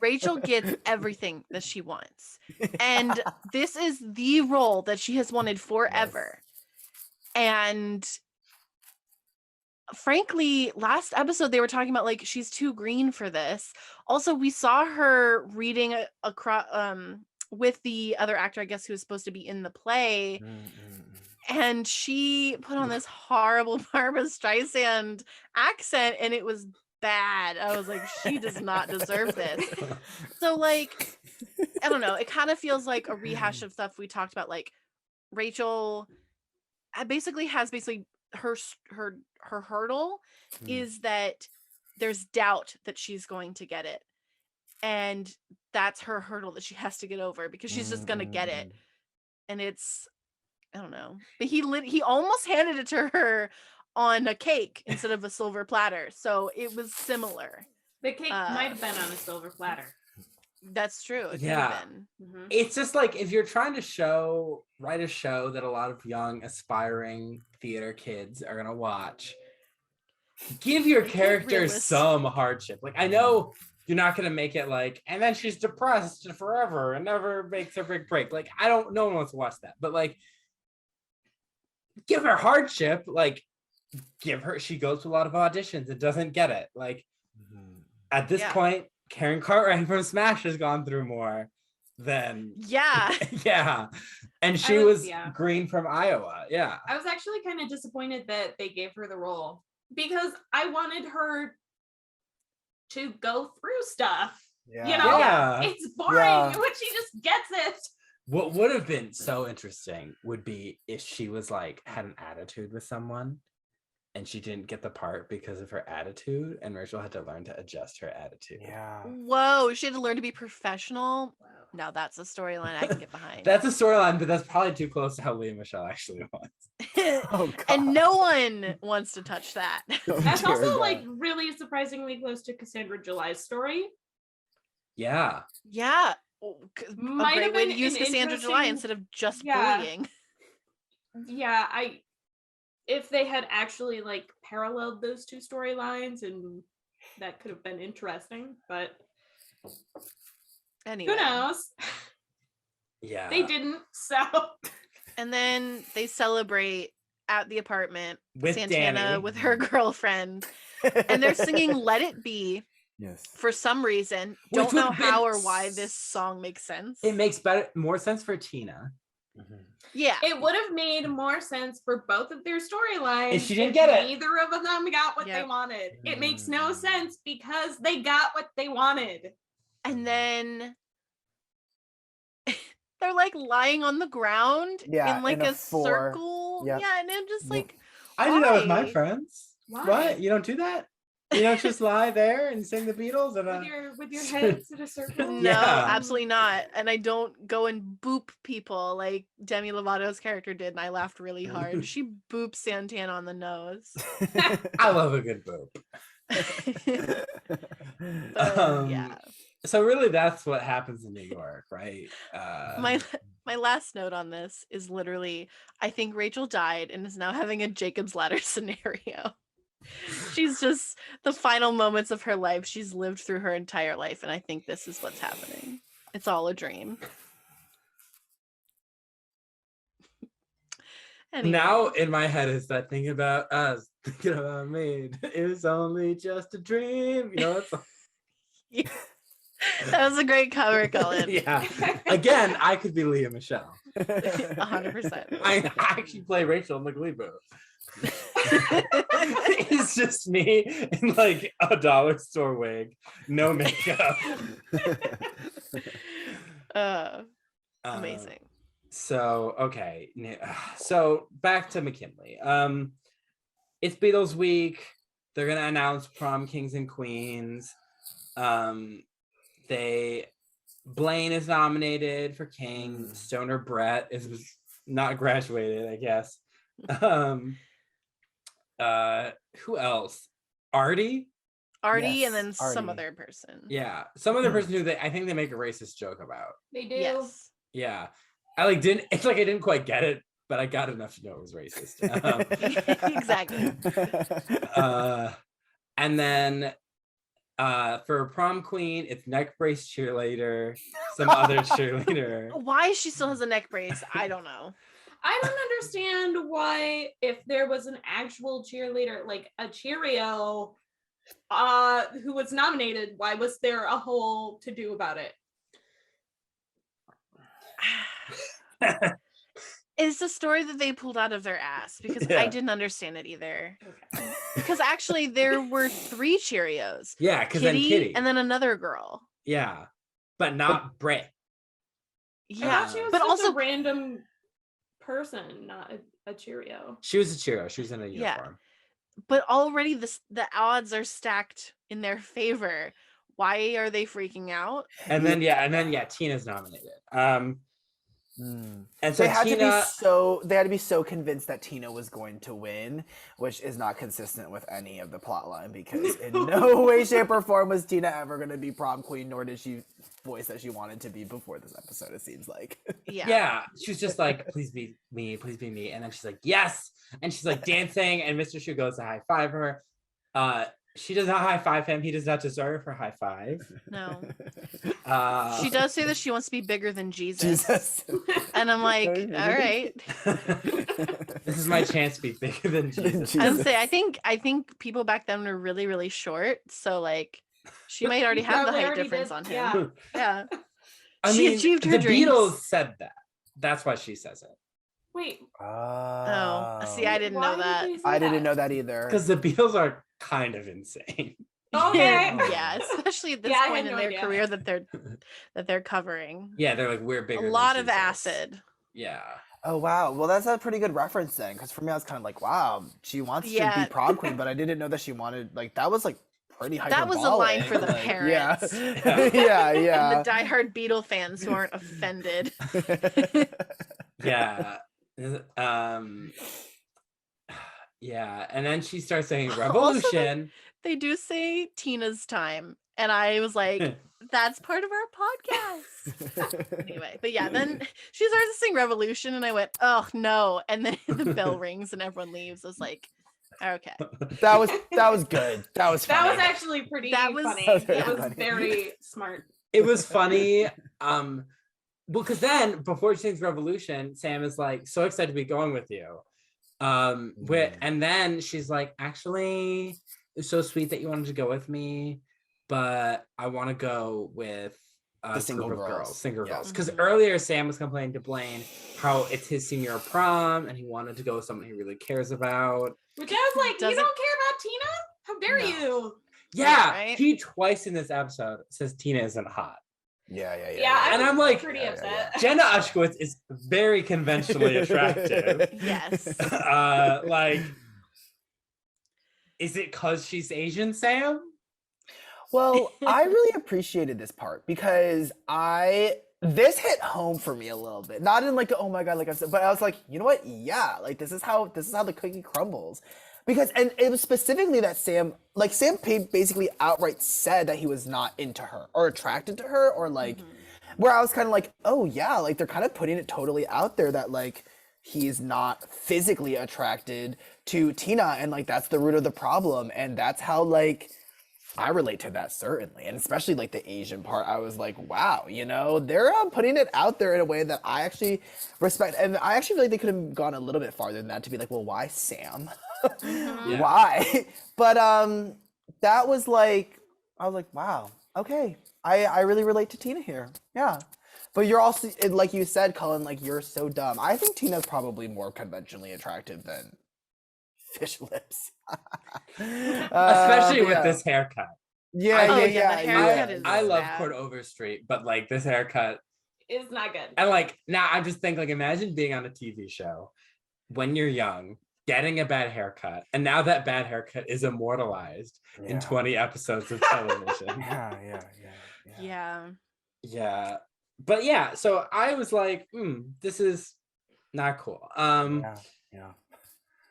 Rachel gets everything that she wants. And this is the role that she has wanted forever. And frankly, last episode they were talking about like she's too green for this. Also, we saw her reading across with the other actor, I guess, who was supposed to be in the play. And she put on this horrible Barbra Streisand accent, and it was bad. I was like, she does not deserve this. So, like, I don't know. It kind of feels like a rehash of stuff we talked about. Like, Rachel basically has her hurdle is that there's doubt that she's going to get it, and that's her hurdle that she has to get over because she's just gonna get it, and it's. I don't know, but he almost handed it to her on a cake instead of a silver platter, so it was similar. The cake might have been on a silver platter. That's true. It could Yeah. have been. Mhm. It's just like if you're trying to write a show that a lot of young aspiring theater kids are gonna watch, give your Make it characters realistic. some hardship. Like I know you're not gonna make it like, and then she's depressed forever and never makes her big break. Like, no one wants to watch that, but like, give her hardship. Like, she goes to a lot of auditions and doesn't get it. Like, at this point, Karen Cartwright from Smash has gone through more than and she was green from Iowa. I was actually kind of disappointed that they gave her the role because I wanted her to go through stuff. It's boring when she just gets it. What would have been so interesting would be if she was like had an attitude with someone and she didn't get the part because of her attitude, and Rachel had to learn to adjust her attitude. Whoa, she had to learn to be professional. Now that's a storyline I can get behind. That's a storyline, but that's probably too close to how Leah Michelle actually was. And no one wants to touch that. That's also like really surprisingly close to Cassandra July's story. Yeah. A great way to use Cassandra July instead of just bullying. If they had actually like paralleled those two storylines, and that could have been interesting, but anyway, who knows? Yeah, they didn't. So, and then they celebrate at the apartment with Santana Danny. with her girlfriend, and they're singing "Let It Be." Yes. For some reason, don't know how or why this song makes sense. It makes more sense for Tina. Yeah, it would have made more sense for both of their storylines if she didn't get it. Neither of them got what they wanted. It makes no sense because they got what they wanted. And then they're like lying on the ground in like a circle. Yep. Yeah, and I'm just like, I do that with my friends. Why? What? You don't do that? You don't just lie there and sing the Beatles and with your heads in a circle? No, absolutely not. And I don't go and boop people like Demi Lovato's character did, and I laughed really hard. She booped Santana on the nose. I love a good boop. So really that's what happens in New York, right? My last note on this is literally, I think Rachel died and is now having a Jacob's Ladder scenario. She's just the final moments of her life. She's lived through her entire life, and I think this is what's happening. It's all a dream. Anyway. Now in my head is that thinking about us, thinking about me. It was only just a dream. You know, it's that was a great cover, Cullen. Yeah. Again, I could be Leah Michelle. 100%. I actually play Rachel in the Gleeboot. It's just me in like a dollar store wig, no makeup. Amazing. So okay, so back to McKinley. It's Beatles week. They're gonna announce prom kings and queens. Blaine is nominated for king. Stoner Brett is not graduated, I guess. Who else? Artie, yes, and then some other person. Yeah, some other person who I think they make a racist joke about. They do. Yes. Yeah, I didn't quite get it, but I got enough to know it was racist. Exactly. And then for prom queen, it's neck brace cheerleader, some other cheerleader. Why she still has a neck brace, I don't know. I don't understand why, if there was an actual cheerleader, like a Cheerio, who was nominated, why was there a whole to-do about it? It's a story that they pulled out of their ass, because I didn't understand it either. Okay. Because actually there were 3 Cheerios. Yeah, because then Kitty. And then another girl. Yeah, but not Brett. Yeah, I thought she was but just also a random person, not a Cheerio. She was a Cheerio. She was in a uniform. But already the odds are stacked in their favor. Why are they freaking out? And then Tina's nominated. And so they had to be so convinced that Tina was going to win, which is not consistent with any of the plotline, because in no way, shape, or form was Tina ever going to be prom queen, nor did she voice that she wanted to be before this episode, it seems like. Yeah, she was just like, please be me, and then she's like, yes, and she's like dancing, and Mr. Shu goes to high five her. She does not high five him. He does not deserve her high five. No. Uh, She does say that she wants to be bigger than Jesus. Jesus. And I'm like, all right. This is my chance to be bigger than Jesus. I would say I think people back then were really, really short. So like she might already have the Probably height already difference did, on him. yeah. Yeah. I She mean, achieved her the dreams. Beatles said that. That's why she says it. Wait, Oh, see, I didn't why know did that. they say I didn't that? know that either. Because the Beatles are kind of insane. Okay. Yeah, especially at this Yeah, I point had in no their idea. career that they're covering. Yeah, they're like, we're bigger A than lot of Jesus. acid. Yeah. Oh wow, well that's a pretty good reference then, because for me I was kind of like, wow, she wants to Yeah. be prom queen, but I didn't know that she wanted like that was like pretty hyperbolic. That was a line for the like, parents. Yeah, yeah, And yeah. the diehard Beatle fans who aren't offended. Yeah. Yeah. And then she starts saying Also, revolution. They do say Tina's time. And I was like, that's part of our podcast. Anyway, but yeah, then she starts to sing Revolution and I went, oh no. And then the bell rings and everyone leaves. I was like, okay. That was good. That was funny. That was actually pretty funny. That was very It was funny. very smart. It was funny. Well, because then before she sings revolution, Sam is like so excited to be going with you. And then she's like, actually, it's so sweet that you wanted to go with me, but I want to go with The single girls. single Yeah. girls. Because Mhm. earlier Sam was complaining to Blaine how it's his senior prom and he wanted to go with someone he really cares about. Which I was like, you Doesn't- don't care about Tina? How dare No. you? Yeah, right? he twice in this episode says Tina isn't hot. Yeah. Yeah, And I was I'm like, pretty yeah, upset. Jenna Ushkowitz is very conventionally attractive. Yes. Like, is it because she's Asian, Sam? Well, I really appreciated this part because this hit home for me a little bit. Not in like, oh my god, like I said, but I was like, you know what? Yeah, like this is how the cookie crumbles. Because and it was specifically that Sam basically outright said that he was not into her or attracted to her or like where I was kind of like, oh yeah, like they're kind of putting it totally out there that like he's not physically attracted to Tina and like that's the root of the problem and that's how like I relate to that certainly, and especially like the Asian part. I was like, wow, you know, they're putting it out there in a way that I actually respect, and I actually feel like they could have gone a little bit farther than that to be like, well, why Sam? Yeah. Why? But that was like, I was like, wow, okay, I really relate to Tina here, yeah. But you're also, like you said, Cullen, like you're so dumb. I think Tina's probably more conventionally attractive than Fish Lips. Especially with yeah. this haircut. Yeah, Oh, yeah, yeah, the haircut is I love bad. Court Overstreet, but like this haircut, It's not good. and like now I just think like imagine being on a TV show when you're young, getting a bad haircut, and now that bad haircut is immortalized in 20 episodes of television. Yeah. Yeah. But yeah, so I was like, this is not cool. Yeah.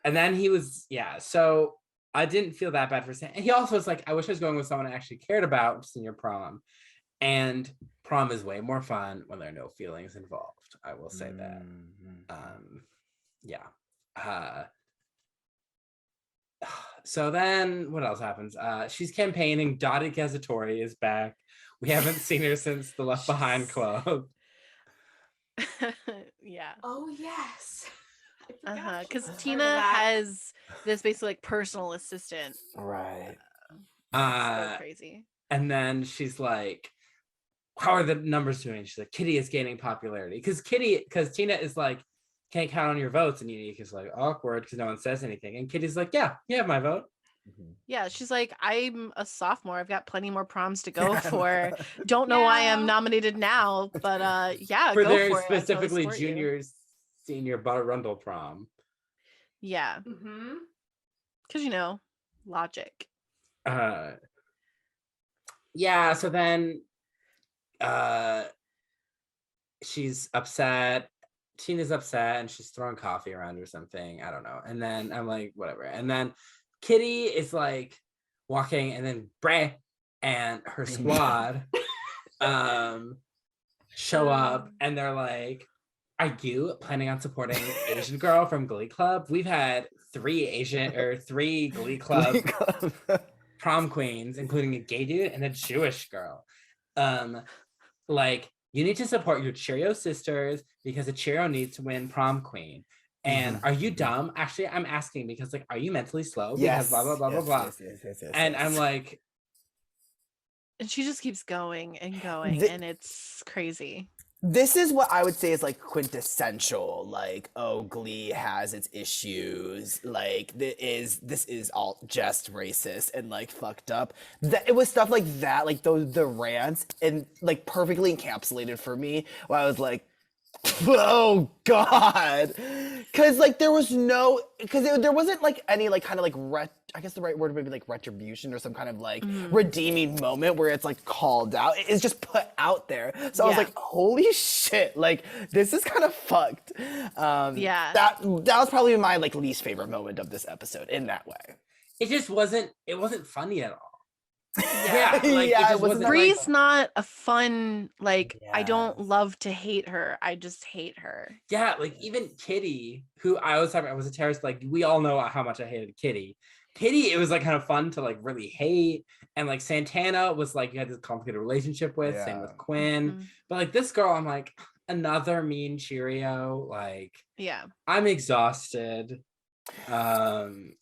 And then he was, so I didn't feel that bad for saying, and he also was like, I wish I was going with someone I actually cared about senior prom. And prom is way more fun when there are no feelings involved. I will say that. So then what else happens? She's campaigning. Dottie Gazzatori is back. We haven't seen her since the Left Behind Club. Yeah. Oh yes. I forgot she Because was part of Tina that. has this basically like personal assistant. Right. So crazy. And then she's like, how are the numbers doing? She's like, Kitty is gaining popularity. Because Tina is like, can't count on your votes. And Unique is like, awkward because no one says anything. And Kitty's like, yeah, you have my vote. Yeah, she's like, I'm a sophomore. I've got plenty more proms to go for. Don't know why I'm nominated now, but yeah, For go their for it. I totally specifically support you. junior, senior Rundle prom. Yeah, Mm-hmm. because you know, logic. Yeah, so then she's upset. Tina's upset and she's throwing coffee around or something. I don't know. And then I'm like, whatever. And then Kitty is like walking, and then Bree and her squad show up, and they're like, are you planning on supporting Asian girl from Glee Club? We've had three Glee Club prom queens, including a gay dude and a Jewish girl. Like, you need to support your Cheerio sisters because a Cheerio needs to win prom queen. And are you dumb? Actually, I'm asking because, like, are you mentally slow? Because blah, blah, blah, blah, blah. And I'm like... And she just keeps going and going, and it's crazy. This is what I would say is like quintessential, like, oh, Glee has its issues, like this is all just racist and like fucked up. It was stuff like that, like the rants, and like perfectly encapsulated for me, where I was like, oh god, because like there wasn't like any like kind of like I guess the right word would be like retribution or some kind of like redeeming moment where it's like called out. It's just put out there. So I was like, holy shit, like this is kind of fucked. That was probably my like least favorite moment of this episode in that way. It wasn't funny at all. Bree's not a fun, like, I don't love to hate her, I just hate her. Yeah, like even Kitty, who I was talking about was a terrorist, like we all know how much I hated Kitty, it was like kind of fun to like really hate. And like Santana was like you had this complicated relationship with, same with Quinn. But like this girl, I'm like, another mean Cheerio, like I'm exhausted.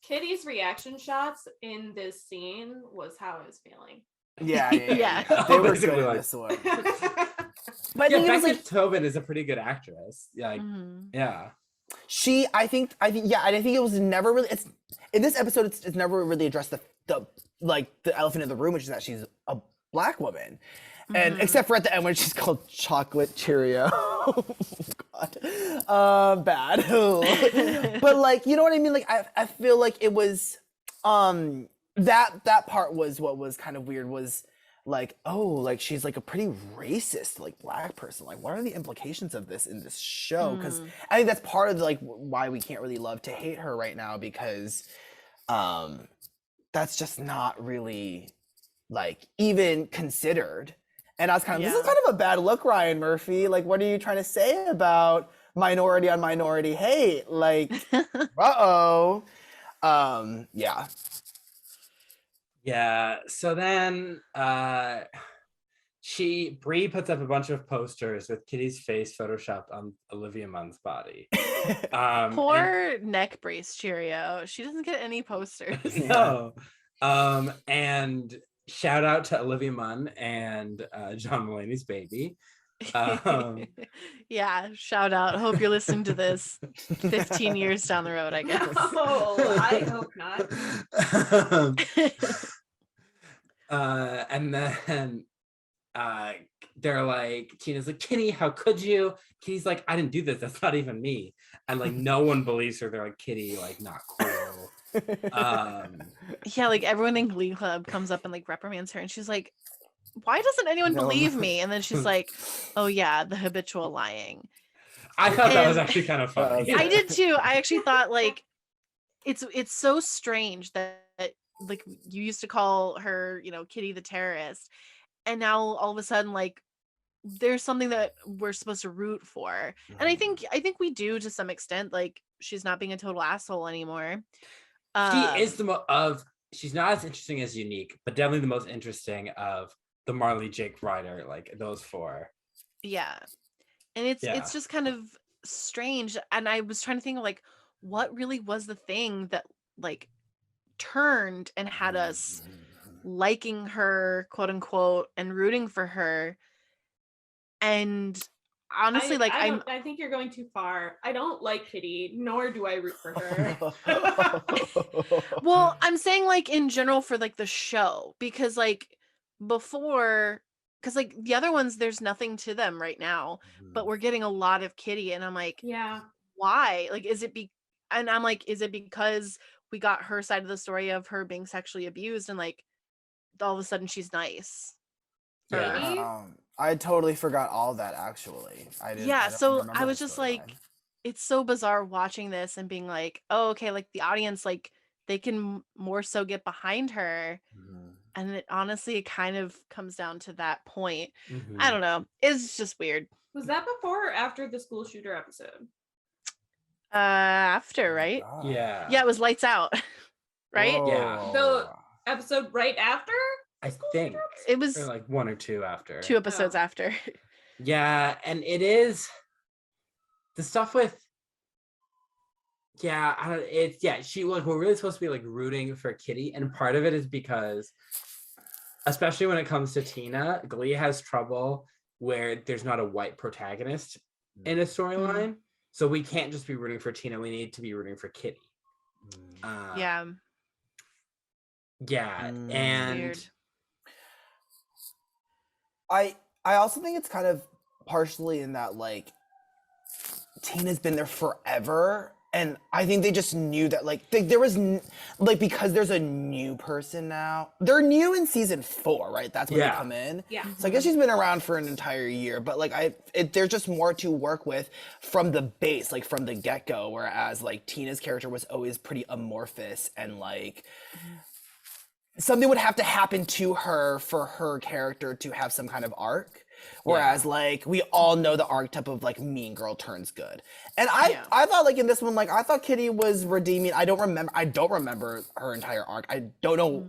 Kitty's reaction shots in this scene was how I was feeling. Yeah. They were good in this one. But Becca Tobin is a pretty good actress. Like, I think it was never really. It's in this episode. It's never really addressed the elephant in the room, which is that she's a Black woman. And except for at the end when she's called Chocolate Cheerio. Oh god. Bad. But like, you know what I mean? Like I feel like it was that part was what was kind of weird, was like, oh, like she's like a pretty racist like Black person. Like what are the implications of this in this show? Because I think that's part of like why we can't really love to hate her right now, because that's just not really like even considered. And I was kind of, this is kind of a bad look, Ryan Murphy. Like, what are you trying to say about minority on minority hate? Like, yeah. Yeah. So then Bree puts up a bunch of posters with Kitty's face photoshopped on Olivia Munn's body. Poor neck brace Cheerio. She doesn't get any posters. No. And shout out to Olivia Munn and John Mulaney's baby. Yeah, shout out. Hope you're listening to this 15 years down the road, I guess. Oh, I hope not. And then they're like, Tina's like, Kitty, how could you? Kitty's like, I didn't do this. That's not even me. And like, no one believes her. They're like, Kitty, like, not cool. Yeah, like everyone in Glee Club comes up and like reprimands her, and she's like, why doesn't anyone believe me? And then she's like, oh yeah, the habitual lying. I thought that was actually kind of funny. I did too. I actually thought like it's so strange that like you used to call her, you know, Kitty the terrorist, and now all of a sudden like there's something that we're supposed to root for. And I think we do to some extent. Like she's not being a total asshole anymore. She is she's not as interesting as Unique, but definitely the most interesting of the Marley, Jake, Ryder, like those four. Yeah. And it's just kind of strange. And I was trying to think of like, what really was the thing that like turned and had us liking her, quote unquote, and rooting for her. And honestly, I think you're going too far. I don't like Kitty, nor do I root for her. Well, I'm saying like in general for like the show, because like before, because like the other ones, there's nothing to them right now, but we're getting a lot of Kitty, and I'm like, yeah, why? Like, is it because we got her side of the story of her being sexually abused, and like all of a sudden she's nice? I totally forgot all that actually. So I was just like, it's so bizarre watching this and being like, oh, okay, like the audience, like they can more so get behind her. And it honestly, it kind of comes down to that point. I don't know. It's just weird. Was that before or after the school shooter episode? After, right? Yeah. Yeah, it was Lights Out. Right? Whoa. Yeah. episode right after? I think It was or like 1 or 2 after. 2 episodes after. Yeah, and it is the stuff with we're really supposed to be like rooting for Kitty, and part of it is because especially when it comes to Tina, Glee has trouble where there's not a white protagonist in a storyline. So we can't just be rooting for Tina, we need to be rooting for Kitty. Yeah. And Weird. I also think it's kind of partially in that like Tina's been there forever, and I think they just knew that like there was because there's a new person now. They're new in season 4, right? That's when they come in. Yeah. So I guess she's been around for an entire year, but like there's just more to work with from the base, like from the get-go. Whereas like Tina's character was always pretty amorphous and like. Something would have to happen to her for her character to have some kind of arc. Whereas like we all know the archetype of like mean girl turns good. And I thought like in this one, like I thought Kitty was redeeming. I don't remember her entire arc. I don't know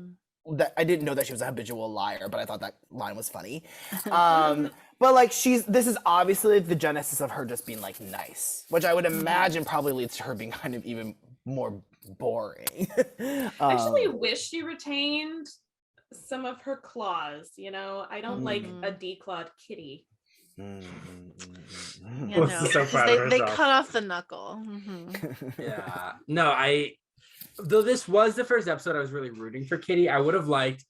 that I didn't know that she was a habitual liar, but I thought that line was funny. But like this is obviously the genesis of her just being like nice, which I would imagine probably leads to her being kind of even more boring. I actually wish she retained some of her claws, you know. I don't like a declawed Kitty. You know, So proud of they herself. cut off the knuckle. Yeah. No, though this was the first episode I was really rooting for Kitty, I would have liked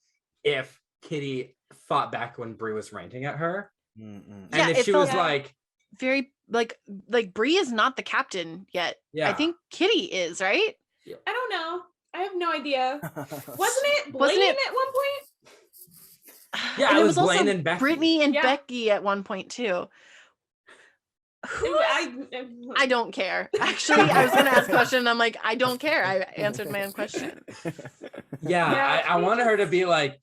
if Kitty fought back when Bree was ranting at her. And if she was like very like Bree is not the captain yet. Yeah. I think Kitty is, right? I don't know. I have no idea. Wasn't it Blaine at one point? Yeah, and it it was was Blaine also and Becky. Brittany and Becky at one point too. I don't care. Actually, I was going to ask a question and I'm like, I don't care. I answered my own question. Yeah, I wanted her to be like,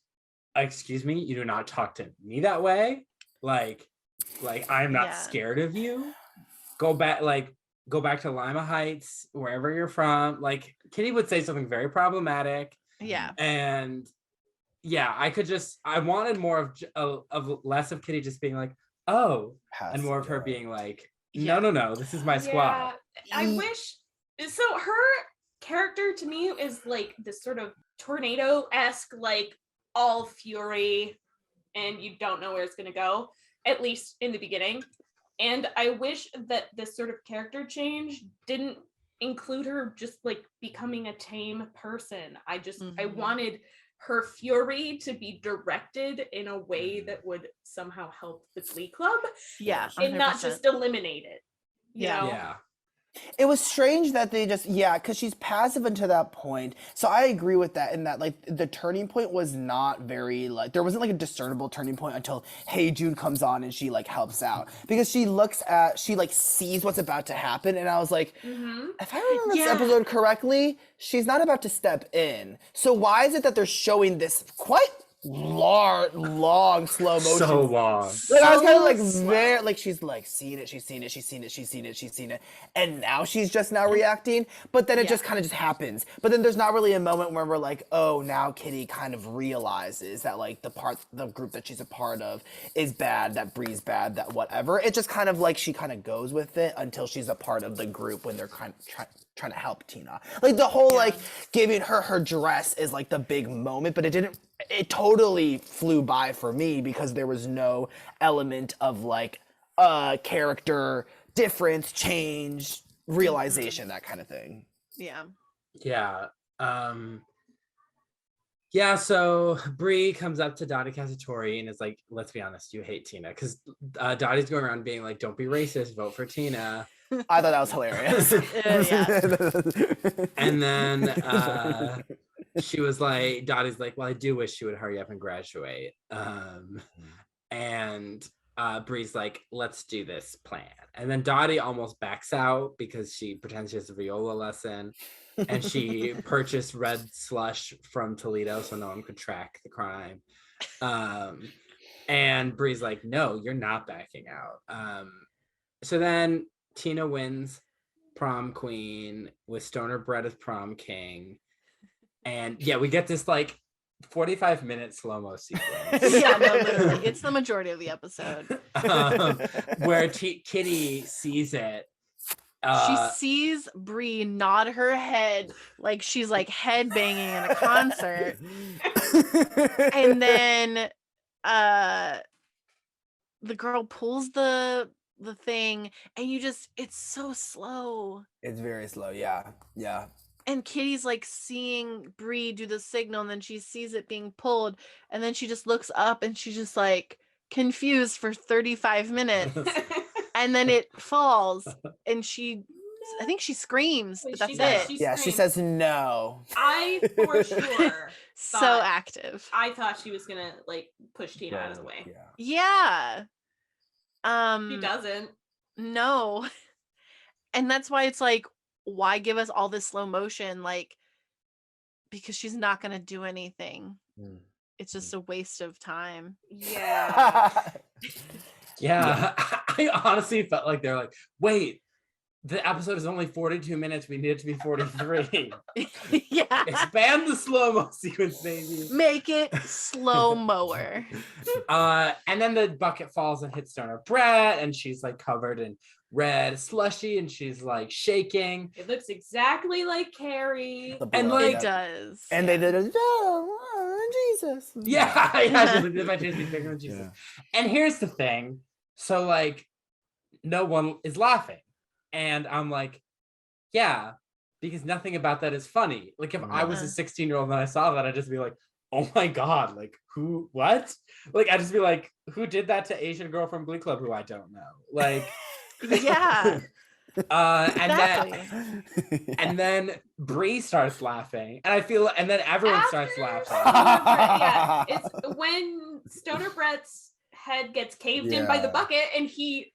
excuse me, you do not talk to me that way. Like I'm not scared of you. Go back to Lima Heights, wherever you're from. Like Kitty would say something very problematic. Yeah. And yeah, I wanted more of less of Kitty just being like, oh, and more of her being like, no, this is my squad. I wish so. Her character to me is like this sort of tornado-esque, like all fury, and you don't know where it's gonna go, at least in the beginning. And I wish that this sort of character change didn't include her just like becoming a tame person. I wanted her fury to be directed in a way that would somehow help the Glee Club. Yeah. 100%. And not just eliminate it. You know? Yeah. It was strange that they just, because she's passive until that point. So I agree with that in that, like, the turning point was not very, like, there wasn't, like, a discernible turning point until Hey Jude comes on and she, like, helps out. Because she sees what's about to happen. And I was like, if I remember this episode correctly, she's not about to step in. So why is it that they're showing this quite long slow motion? So long. Like I was kind of like very like she's like seen it, and now she's just now reacting. But then it just kind of just happens. But then there's not really a moment where we're like, oh, now Kitty kind of realizes that like the group that she's a part of is bad, that Bree's bad, that whatever. It just kind of like she kind of goes with it until she's a part of the group when they're kind of trying to help Tina. Like the whole like giving her dress is like the big moment, but it totally flew by for me because there was no element of like character difference, change, realization, that kind of thing. Yeah. So Bree comes up to Dottie Cacciatore and is like, let's be honest, you hate Tina. Because Dottie's going around being like, don't be racist, vote for Tina. I thought that was hilarious. And then she was like, Dottie's like, well, I do wish she would hurry up and graduate. And Bree's like, let's do this plan. And then Dottie almost backs out because she pretends she has a viola lesson. And she purchased red slush from Toledo so no one could track the crime. And Bree's like, no, you're not backing out. So then Tina wins prom queen with Stoner Brett as prom king. And we get this like 45-minute slow-mo sequence. Yeah, no, literally. It's the majority of the episode. Where Kitty sees it. She sees Bree nod her head like she's like head banging in a concert. And then the girl pulls the thing and it's so slow. It's very slow, yeah. And Kitty's like seeing Bree do the signal, and then she sees it being pulled, and then she just looks up and she's just like confused for 35 minutes. And then it falls, and I think she screams, but that's it. She says no. I for sure so active. I thought she was gonna like push Tina out of the way. Yeah. She doesn't. No. And that's why it's like, why give us all this slow motion? Like, because she's not gonna do anything. It's just a waste of time. Yeah. Yeah. I honestly felt like they're like, wait, the episode is only 42 minutes. We need it to be 43. Yeah. Expand the slow-mo sequence, baby. Make it slow-moer. And then the bucket falls and hits Stoner Brett, and she's like covered in red slushy, and she's like shaking. It looks exactly like Carrie. And like it does. And they did Jesus. Yeah, yeah. She's like, my taste is bigger than Jesus. Yeah. And here's the thing. So like, no one is laughing. And I'm like, yeah, because nothing about that is funny. Like if I was a 16-year-old and I saw that, I'd just be like, oh my God, like who, what? Like I'd just be like, who did that to Asian girl from Glee Club who I don't know? Like, yeah. And then Bree starts laughing, and I feel, and then everyone starts laughing. Yeah, it's when Stoner Brett's head gets caved in by the bucket, and he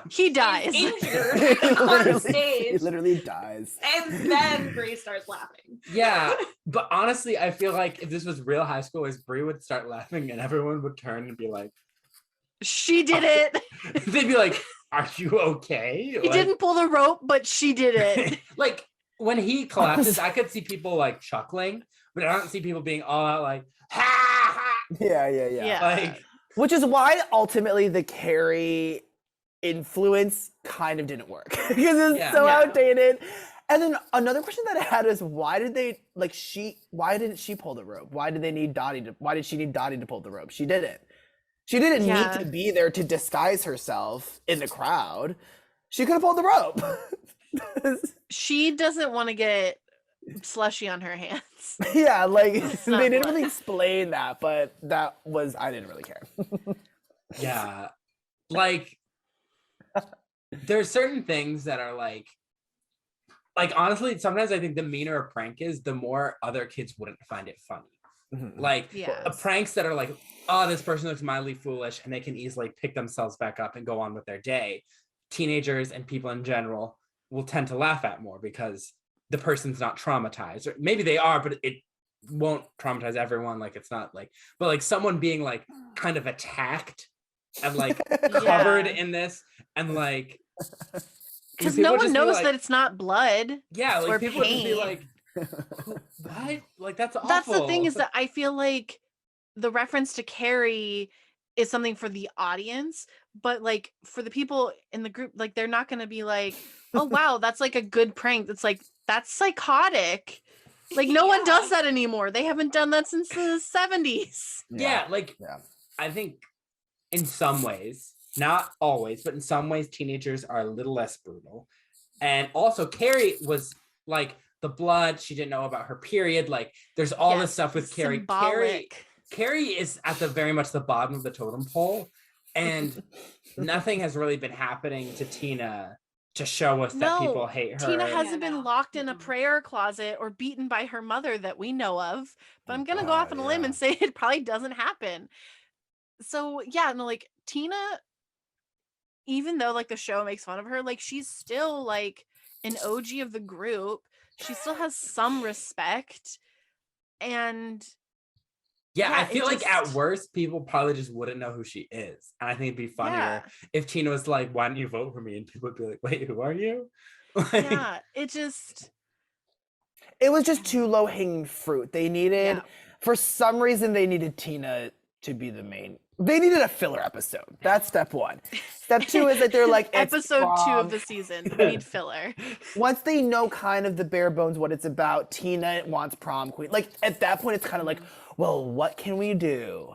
he dies injured on stage. He literally dies, and then Bree starts laughing. Yeah, but honestly, I feel like if this was real high school, Bree would start laughing, and everyone would turn and be like, "She did it." They'd be like, are you okay? He didn't pull the rope, but she did it. Like when he collapses, I could see people like chuckling, but I don't see people being all out like, ha ha. Yeah. Like, which is why ultimately the Carrie influence kind of didn't work because it's so outdated. And then another question that I had is why didn't she pull the rope? Why did she need Dottie to pull the rope? She didn't. She didn't need to be there to disguise herself in the crowd. She could have pulled the rope. She doesn't want to get slushy on her hands. Yeah, like they didn't really explain that, but I didn't really care. Yeah. Like there's certain things that are like honestly, sometimes I think the meaner a prank is, the more other kids wouldn't find it funny. Like pranks that are like, oh, this person looks mildly foolish and they can easily pick themselves back up and go on with their day. Teenagers and people in general will tend to laugh at more because the person's not traumatized. Or maybe they are, but it won't traumatize everyone. Like it's not like, but like someone being like kind of attacked and like covered in this and like, because no one knows that it's not blood. Yeah, like people would just be like, what? Like that's awful. That's the thing, is that I feel like the reference to Carrie is something for the audience, but like for the people in the group, like they're not going to be like, oh wow, that's like a good prank. It's like, that's psychotic. Like no one does that anymore. They haven't done that since the 70s. I think in some ways, not always, but in some ways teenagers are a little less brutal. And also Carrie was like, the blood, she didn't know about her period, like there's all this stuff with Carrie. Carrie is at the very much the bottom of the totem pole, and nothing has really been happening to Tina to show us that people hate her. Tina hasn't been locked in a prayer closet or beaten by her mother that we know of, but I'm gonna go off on a limb and say it probably doesn't happen. So like Tina, even though like the show makes fun of her, like she's still like an OG of the group. She still has some respect, and I feel like at worst people probably just wouldn't know who she is, and I think it'd be funnier if Tina was like, why don't you vote for me, and people would be like, wait, who are you? Like, it was just too low hanging fruit. They needed For some reason, they needed Tina to be the main. They needed a filler episode. That's step one. Step two is that they're like, it's Episode 2 prom. of the season. We need filler. Once they know kind of the bare bones what it's about, Tina wants prom queen. Like at that point, it's kind of like, well, what can we do?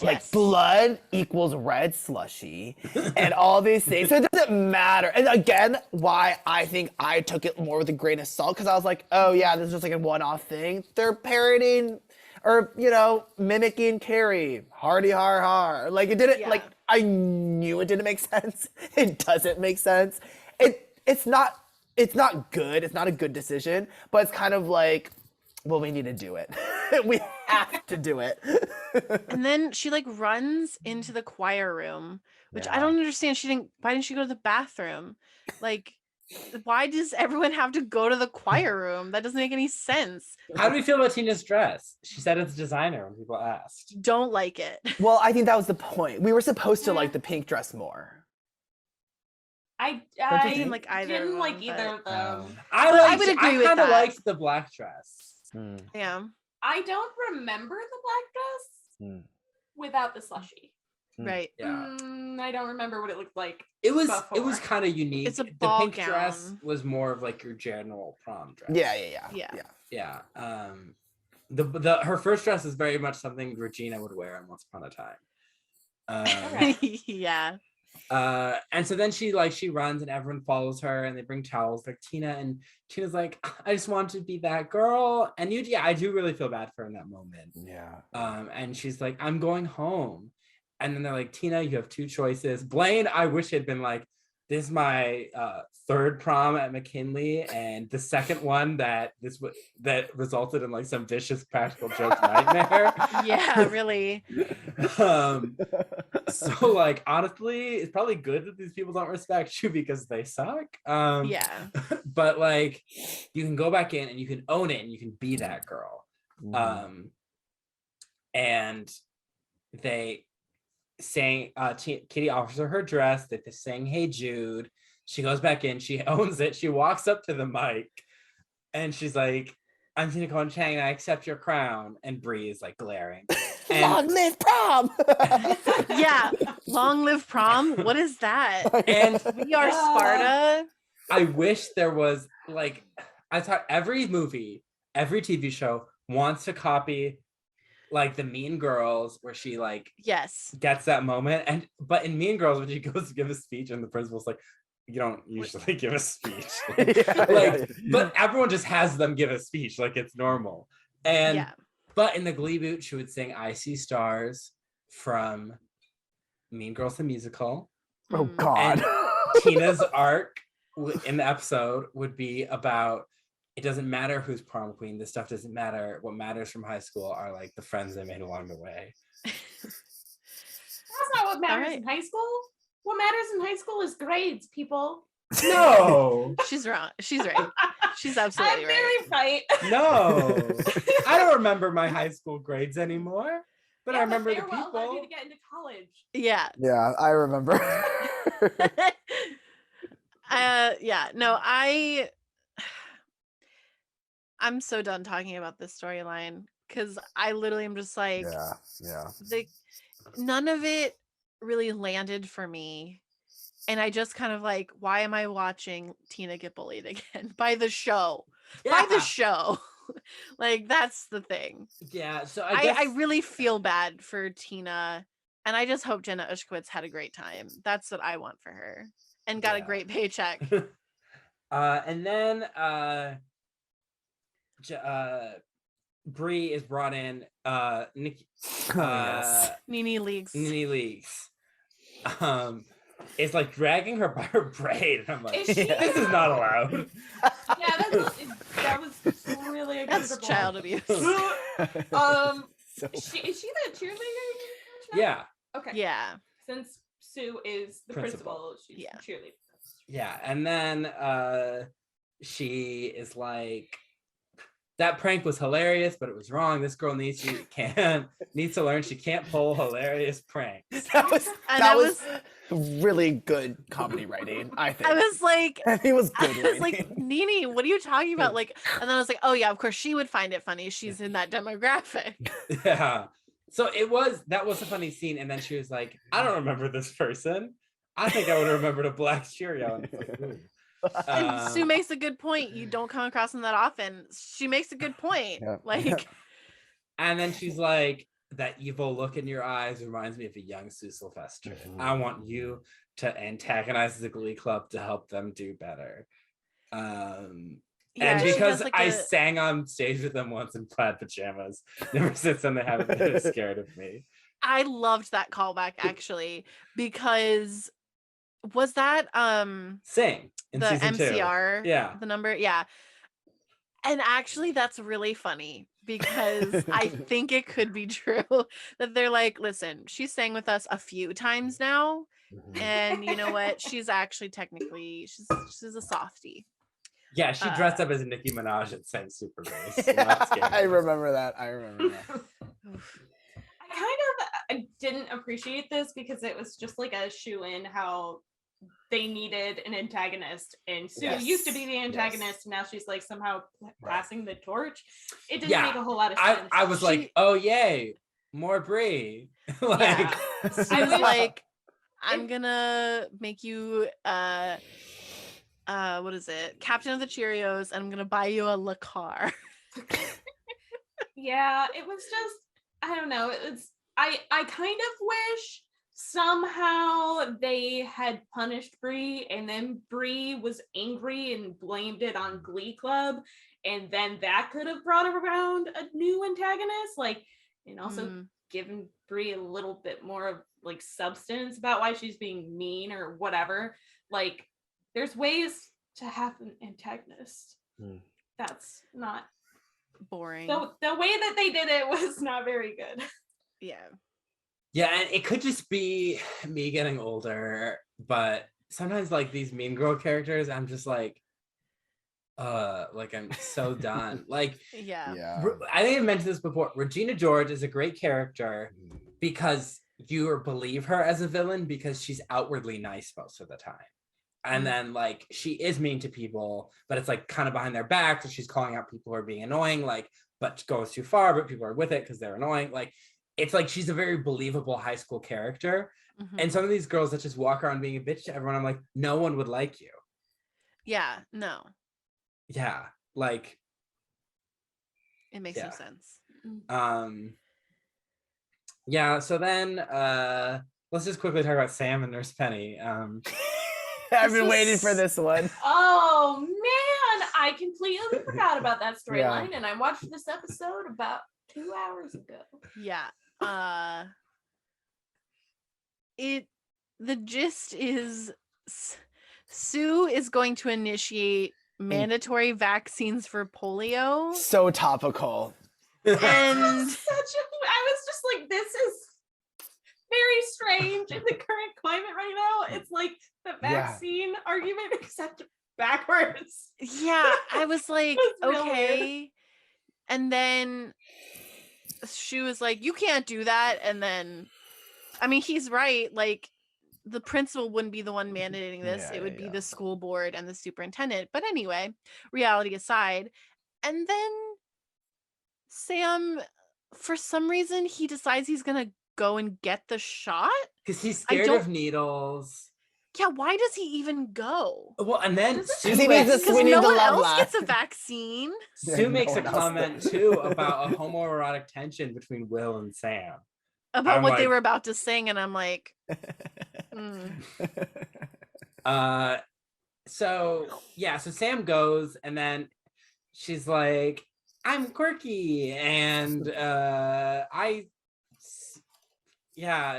Like blood equals red slushy and all these things. So it doesn't matter. And again, why I think I took it more with a grain of salt, because I was like, oh yeah, this is just like a one-off thing. They're parodying or, you know, mimicking Carrie. Hardy har har. Like it didn't, like I knew it didn't make sense. It doesn't make sense. It's not good. It's not a good decision, but it's kind of like, well, we need to do it. We have to do it. And then she like runs into the choir room, which I don't understand. Why didn't she go to the bathroom? Like, why does everyone have to go to the choir room? That doesn't make any sense. How do we feel about Tina's dress? She said it's designer when people asked. Don't like it. Well, I think that was the point. We were supposed to like the pink dress more. I didn't like either didn't of like them, either of them. I would agree with kind of that. liked the black dress. Yeah. I don't remember the black dress without the slushy. Right. Yeah. I don't remember what it looked like. It was before. kind of unique. It's a the ball pink dress gown. was more of like your general prom dress. Yeah. The her first dress is very much something Regina would wear in Once Upon a Time. Yeah. And so then she runs and everyone follows her and they bring towels like Tina, and Tina's like, I just want to be that girl. And I do really feel bad for her in that moment. Yeah. And she's like, I'm going home. And then they're like, Tina, you have two choices. Blaine, I wish had been like, this is my third prom at McKinley, and the second one that resulted in like some vicious practical joke nightmare. Yeah, really. So like honestly, it's probably good that these people don't respect you because they suck. Yeah. But like you can go back in and you can own it and you can be that girl. And they sang Kitty offers her dress, they sang Hey Jude. She goes back in, she owns it, she walks up to the mic and she's like, I'm Tina Cullen Cheng and I accept your crown. And Bree is like glaring. And Long live prom! Yeah, long live prom. What is that? And We are Sparta. I wish there was like, I thought every movie, every TV show wants to copy like the Mean Girls where she like gets that moment. But in Mean Girls, when she goes to give a speech and the principal's like, you don't usually give a speech. But everyone just has them give a speech like it's normal. And but in the Gleeboot, she would sing I See Stars from Mean Girls the Musical. Oh God. And Tina's arc in the episode would be about, it doesn't matter who's prom queen, this stuff doesn't matter. What matters from high school are like the friends they made along the way. That's not what matters in high school. What matters in high school is grades, people. No. She's wrong. She's right. She's absolutely I'm very right. No. I don't remember my high school grades anymore, but I remember they the were what allowed you people. to get into college. Yeah. Yeah, I remember. No, I'm so done talking about this storyline because I literally am just like, none of it really landed for me. And I just kind of like, why am I watching Tina get bullied again by the show? By the show. Like, that's the thing. Yeah, so I guess... I really feel bad for Tina, and I just hope Jenna Ushkowitz had a great time. That's what I want for her. And got a great paycheck. And then Bree is brought in. Nene Leakes. Is like dragging her by her braid, and I'm like, this is not allowed. Yeah, that was really uncomfortable. That's child abuse. Is she the cheerleader? Yeah. Okay. Yeah. Since Sue is the principal, she's the cheerleader. Yeah, and then she is like, that prank was hilarious, but it was wrong. This girl needs to learn she can't pull hilarious pranks. That was really good comedy writing, I think. I was like, it was good I was writing. like, Nene, what are you talking about? Like, and then I was like, oh yeah, of course she would find it funny. She's in that demographic. Yeah. So that was a funny scene. And then she was like, I don't remember this person. I think I would have remembered a black Cheerio. And it's like, ooh. And Sue makes a good point. You don't come across them that often. She makes a good point. Yeah. Like, and then she's like, that evil look in your eyes reminds me of a young Sue Sylvester. I want you to antagonize the Glee Club to help them do better. And because I sang on stage with them once in plaid pajamas, ever since then they haven't been scared of me. I loved that callback actually, because was that Sing in the season MCR? 2. Yeah. The number, yeah. And actually that's really funny because I think it could be true that they're like, listen, she sang with us a few times now. And you know what? She's actually technically she's a softie. Yeah, she dressed up as Nicki Minaj at St. Super Bass. I remember that. I didn't appreciate this because it was just like a shoe-in how they needed an antagonist, and Sue used to be the antagonist, and now she's like somehow passing the torch. It didn't make a whole lot of sense. I was like, oh yay, more Bree. I was like, I'm gonna make you what is it? Captain of the Cheerios, and I'm gonna buy you a La Car. Yeah, it was just, I don't know. I kind of wish somehow they had punished Bree, and then Bree was angry and blamed it on Glee Club, and then that could have brought around a new antagonist, like, and also given Bree a little bit more of like substance about why she's being mean or whatever. Like, there's ways to have an antagonist. That's not boring. the way that they did it was not very good. Yeah, and it could just be me getting older, but sometimes like these mean girl characters, I'm just like I'm so done. Like, I think I mentioned this before. Regina George is a great character because you believe her as a villain because she's outwardly nice most of the time. And then like she is mean to people, but it's like kind of behind their back. So she's calling out people who are being annoying, like, but goes too far, but people are with it because they're annoying. Like, it's like she's a very believable high school character. And some of these girls that just walk around being a bitch to everyone, I'm like, no one would like you. Yeah, no. Yeah, like it makes no sense. Yeah, so then let's just quickly talk about Sam and Nurse Penny. I've been waiting for this one. Oh man, I completely forgot about that storyline, and I watched this episode about 2 hours ago. Yeah. The gist is Sue is going to initiate mandatory vaccines for polio. So topical. And I was just like, this is very strange in the current climate right now. It's like the vaccine argument except backwards. Yeah, I was like, okay. Weird. And then she was like, you can't do that. And then, I mean, he's right. Like, the principal wouldn't be the one mandating this. It would be the school board and the superintendent. But anyway, reality aside. And then Sam, for some reason, he decides he's going to go and get the shot. Because he's scared of needles. Yeah, why does he even go? Well, and then because no one else gets a vaccine. Sue makes a comment too about a homoerotic tension between Will and Sam. About what they were about to sing, and I'm like, So Sam goes, and then she's like, I'm quirky, and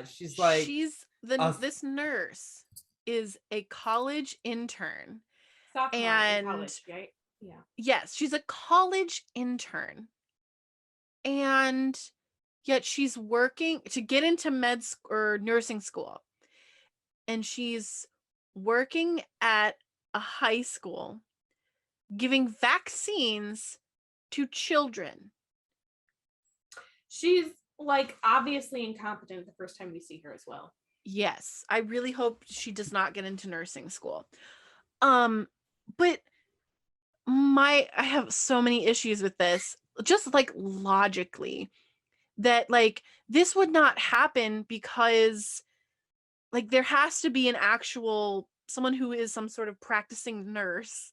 she's like, this nurse is a college intern. Sophomore in college, right? Yeah. Yes, she's a college intern. And yet she's working to get into med or nursing school. And she's working at a high school giving vaccines to children. She's like obviously incompetent the first time we see her as well. Yes, I really hope she does not get into nursing school. But I have so many issues with this, just like logically, that like this would not happen because like there has to be an actual someone who is some sort of practicing nurse.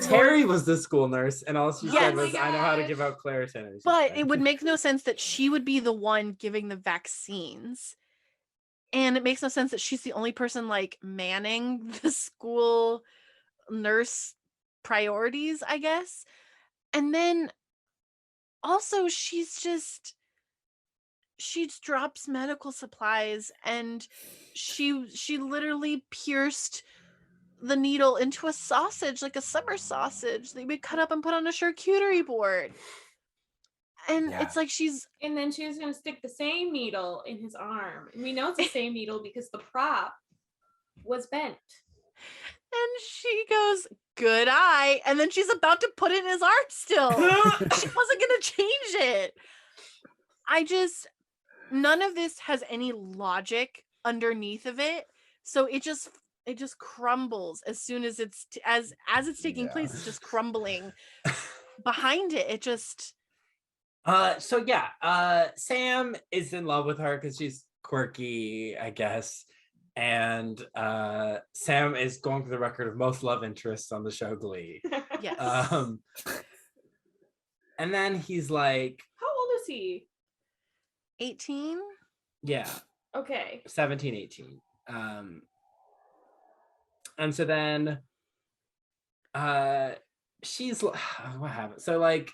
Terry was the school nurse, and all she Yes. said Oh was, my "I know how to gosh. give out Claritin." or But something. it would make no sense that she would be the one giving the vaccines. And it makes no sense that she's the only person like manning the school nurse priorities, I guess. And then also she drops medical supplies, and she literally pierced the needle into a sausage, like a summer sausage that we cut up and put on a charcuterie board. And Yeah. it's like And then she was going to stick the same needle in his arm. And we know it's the same needle because the prop was bent. and she goes, "Good eye," and then she's about to put it in his arm still. She wasn't going to change it. None of this has any logic underneath of it. So it just crumbles as soon as it's as it's taking place. It's just crumbling behind it. It just Sam is in love with her because she's quirky, I guess. And Sam is going through the record of most love interests on the show Glee. yes. And then he's like, How old is he? 18. yeah, Okay. 17, 18. And so then she's what happened? So like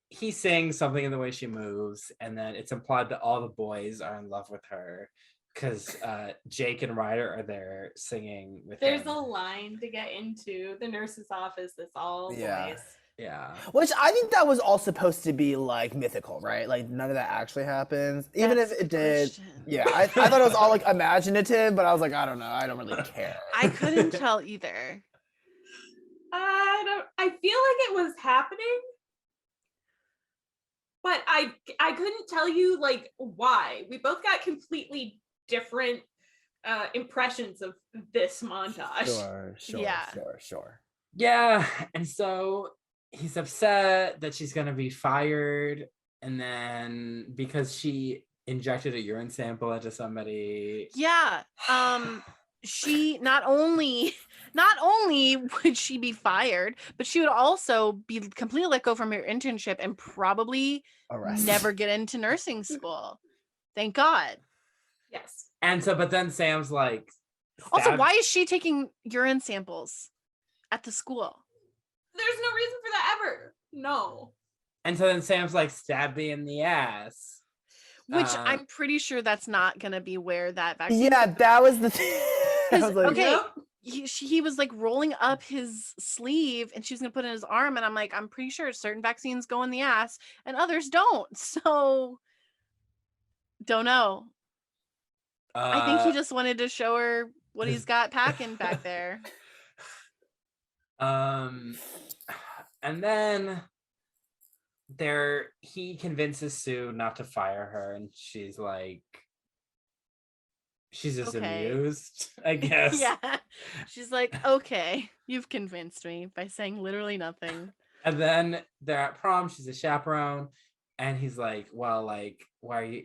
he sings something in the way she moves, and then it's implied that all the boys are in love with her because Jake and Ryder are there singing with There's him. a line to get into the nurse's office that's all boys. Yeah. Which I think that was all supposed to be like mythical, right? Like none of that actually happens. Even That's if it the did. question. Yeah, I thought it was all like imaginative, but I was like, I don't know. I don't really care. I couldn't tell either. I feel like it was happening, but I couldn't tell you like why. We both got completely different impressions of this montage. Sure. Yeah. And so he's upset that she's gonna be fired, and then because she injected a urine sample into somebody. Yeah. She not only would she be fired, but she would also be completely let go from her internship and probably Arrested. never get into nursing school. Thank God. Yes. And so, but then Sam's like, Also, why is she taking urine samples at the school? There's no reason for that ever. No. And so then Sam's like, stab me in the ass. Which I'm pretty sure that's not gonna be where that vaccine. Yeah, that was the thing. I was like, okay, Yep. he was like rolling up his sleeve, and she was gonna put it in his arm, and I'm like, I'm pretty sure certain vaccines go in the ass and others don't. So don't know. I think he just wanted to show her what he's got packing back there. And then he convinces Sue not to fire her, and she's just Okay. amused, I guess. Yeah. She's like, okay, you've convinced me by saying literally nothing. And then they're at prom, she's a chaperone, and he's like, well, like, why are you,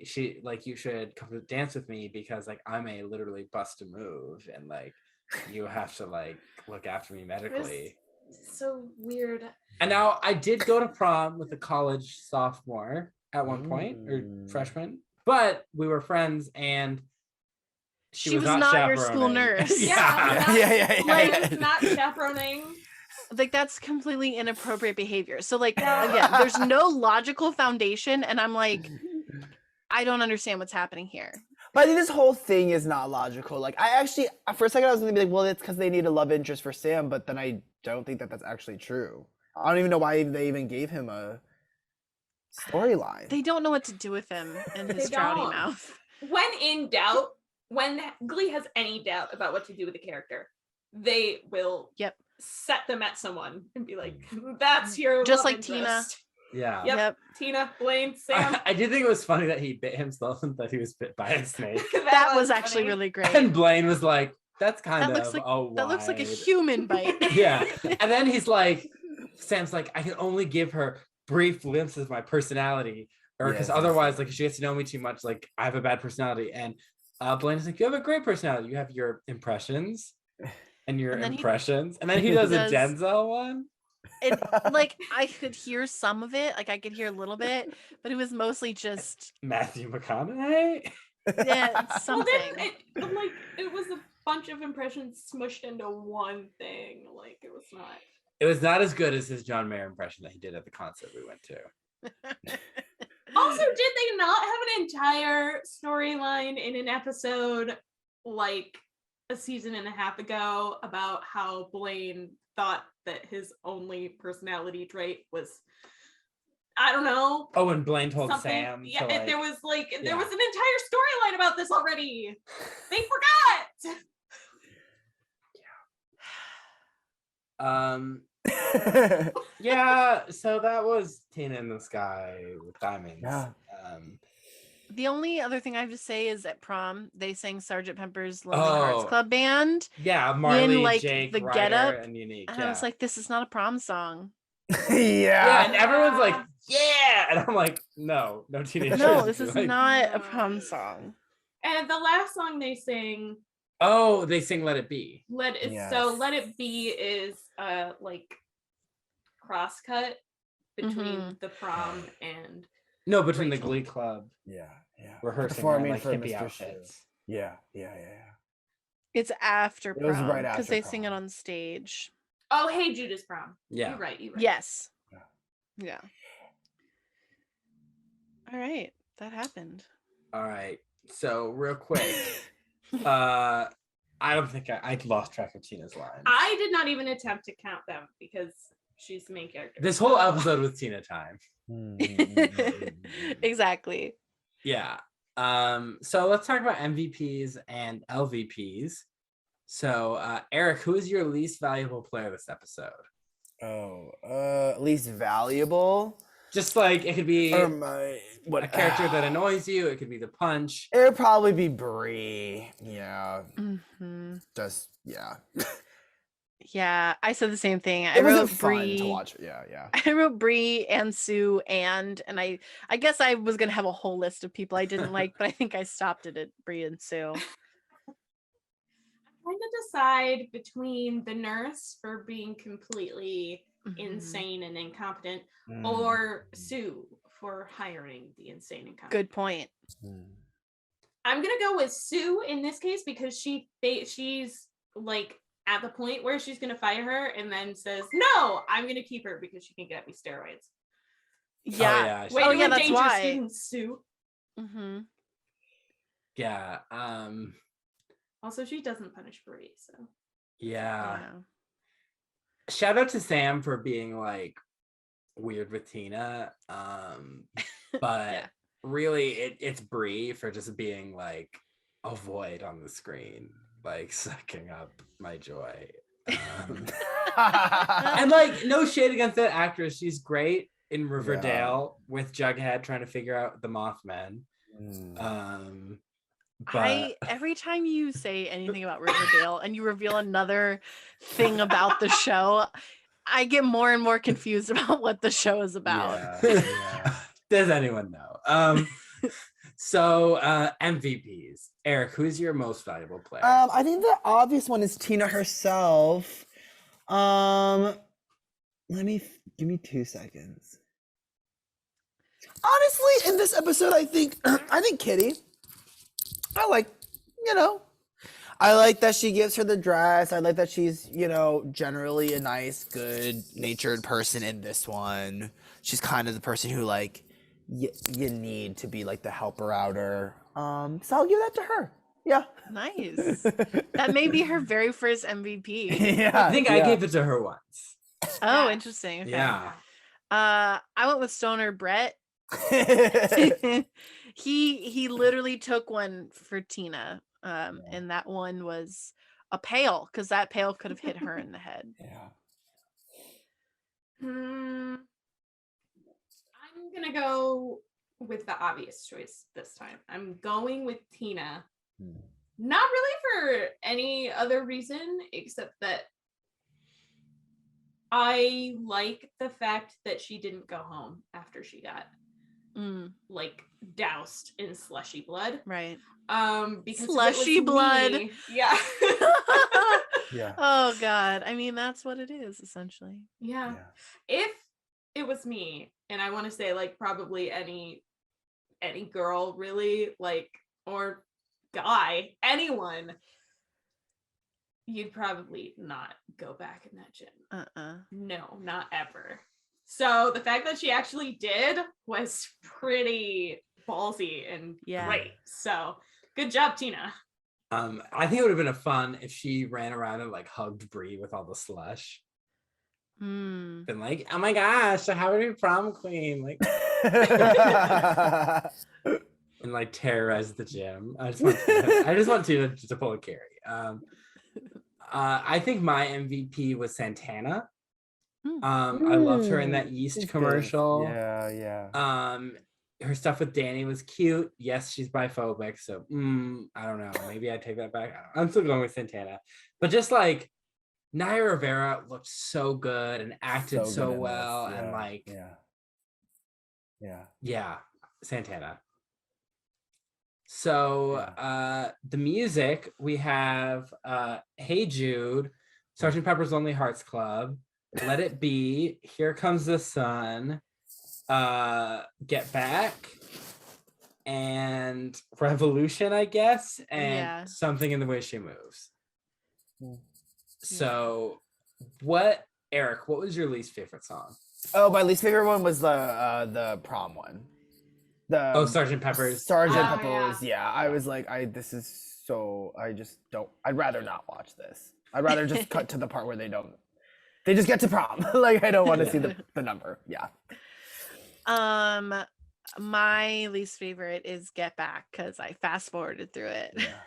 you should come to dance with me because like I may literally bust a move, and like you have to like look after me medically. So weird. And now I did go to prom with a college sophomore at one point, or freshman, but we were friends, and she was not your school chaperoning. nurse. Yeah. Like, it's not chaperoning. Like that's completely inappropriate behavior. So like again, there's no logical foundation, and I'm like, I don't understand what's happening here. But I think this whole thing is not logical. Like, I actually, for a second, I was going to be like, well, it's because they need a love interest for Sam, but then I don't think that that's actually true. I don't even know why they even gave him a storyline. They don't know what to do with him and his They trouty don't. mouth. When in doubt, when Glee has any doubt about what to do with the character, they will set them at someone and be like, that's your Just love like interest. Tina. Yeah. Yep. Tina, Blaine, Sam. I did think it was funny that he bit himself and that he was bit by a snake. That was actually funny. really great. And Blaine was like, that's kind That of looks like that looks like a wide." human bite. Yeah. And then he's like, Sam's like, I can only give her brief glimpses of my personality, or because Yes, otherwise, yes. like, if she gets to know me too much, like, I have a bad personality. And Blaine's like, you have a great personality. You have your impressions and your And then impressions. And then he does a does- Denzel one. It like I could hear some of it, like I could hear a little bit, but it was mostly just Matthew McConaughey. yeah, Well, something. then it was a bunch of impressions smushed into one thing. Like it was not. It was not as good as his John Mayer impression that he did at the concert we went to. Also, did they not have an entire storyline in an episode like a season and a half ago about how Blaine thought that his only personality trait was, I don't know. Oh, and Blaine told Something. Sam. Yeah, to, like, there was an yeah. entire storyline about this already. They forgot. Yeah, so that was Tina in the Sky with Diamonds. Yeah. The only other thing I have to say is at prom they sang Sgt. Pepper's Lonely Hearts Oh. Club Band, Yeah, Marley, like, Jake, the Ryder, getup, and Unique. and Yeah. I was like, this is not a prom song. Yeah, and Yeah. everyone's like, yeah, and I'm like, no teenagers. No, this do, is like- not a prom song. And the last song they sang, Oh, they sing "Let It Be." Let It Be is like crosscut between the prom and No, between the Rachel. Glee Club Yeah. rehearsing Performing like for hippie Mr. Shu. outfits. Yeah. It's after It was prom right because after they sing it prom. on stage. oh, Hey Jude is prom. Yeah. You're right. Yes. Yeah. Yeah. All right, that happened. All right. So real quick, I don't think I lost track of Tina's lines. I did not even attempt to count them because she's the main character. This whole episode was Tina time. Exactly. Yeah. So let's talk about MVPs and LVPs. So Eric, who is your least valuable player this episode? Least valuable. Just like it could be Or a character that annoys you. It could be the punch. It would probably be Bree. Yeah. Hmm. Just yeah. Yeah, I said the same thing. I It wasn't wrote fun Bree. to watch. Yeah. I wrote Bree and Sue and I guess I was gonna have a whole list of people I didn't like, but I think I stopped it at Bree and Sue. I'm trying to decide between the nurse for being completely Mhm. insane and incompetent, Mm. or Sue for hiring the insane and incompetent. Good point. I'm gonna go with Sue in this case because she's like at the point where she's gonna fire her and then says, "No, I'm gonna keep her because she can get me steroids." Yeah. yeah. Way Oh, to yeah, that's endanger why. students, Sue. Mm-hmm. Yeah. Also, she doesn't punish Bree, so Yeah. Yeah. Shout out to Sam for being like weird with Tina. But Yeah. really it's Bree for just being like a void on the screen, like sucking up my joy. And like no shade against that actress. She's great in Riverdale with Jughead trying to figure out the Mothman. But Every time you say anything about Riverdale and you reveal another thing about the show, I get more and more confused about what the show is about. yeah. Does anyone know? So MVPs. Eric, who's your most valuable player? I think the obvious one is Tina herself. Give me 2 seconds. Honestly, in this episode, I think Kitty. I like that she gives her the dress. I like that she's, generally a nice, good-natured person in this one. She's kind of the person who like you need to be like the helper outer. So I'll give that to her. Yeah. Nice. That may be her very first MVP. Yeah. I think I gave it to her once. Oh, Yeah. interesting. Okay. Yeah. I went with Stoner Brett. He literally took one for Tina. And that one was a pail, because that pail could have hit her in the head. Yeah. I'm gonna go with the obvious choice this time. I'm going with Tina. Not really for any other reason except that I like the fact that she didn't go home after she got like doused in slushy blood. Right. Because slushy blood. Yeah. Yeah. Oh God. I mean, that's what it is essentially. Yeah. If it was me, and I want to say like probably any girl really, like, or guy, anyone, you'd probably not go back in that gym. No, not ever. So the fact that she actually did was pretty ballsy and great. So good job, Tina. I think it would have been fun if she ran around and like hugged Bree with all the slush. Been like, oh my gosh, how are you prom queen? Like and like terrorize the gym. I just want Tina to pull a Carrie. I think my MVP was Santana. I loved her in that yeast commercial. Yeah. Her stuff with Danny was cute. Yes, she's biphobic, so I don't know. Maybe I take that back. I'm still going with Santana, but just like Naya Rivera looked so good and acted so well, and like Santana. So the music, we have Hey Jude, Sgt. Pepper's Lonely Hearts Club, Let It Be, Here Comes the Sun, Get Back, and Revolution, I guess, and Something in the Way She Moves. So Eric, what was your least favorite song? Oh, my least favorite one was the prom one. Sgt. Pepper's. Sgt. Pepper's, I was like, I'd rather not watch this. I'd rather just cut to the part where they just get to prom. Like, I don't want to see the number. Yeah. My least favorite is Get Back, because I fast forwarded through it. Yeah.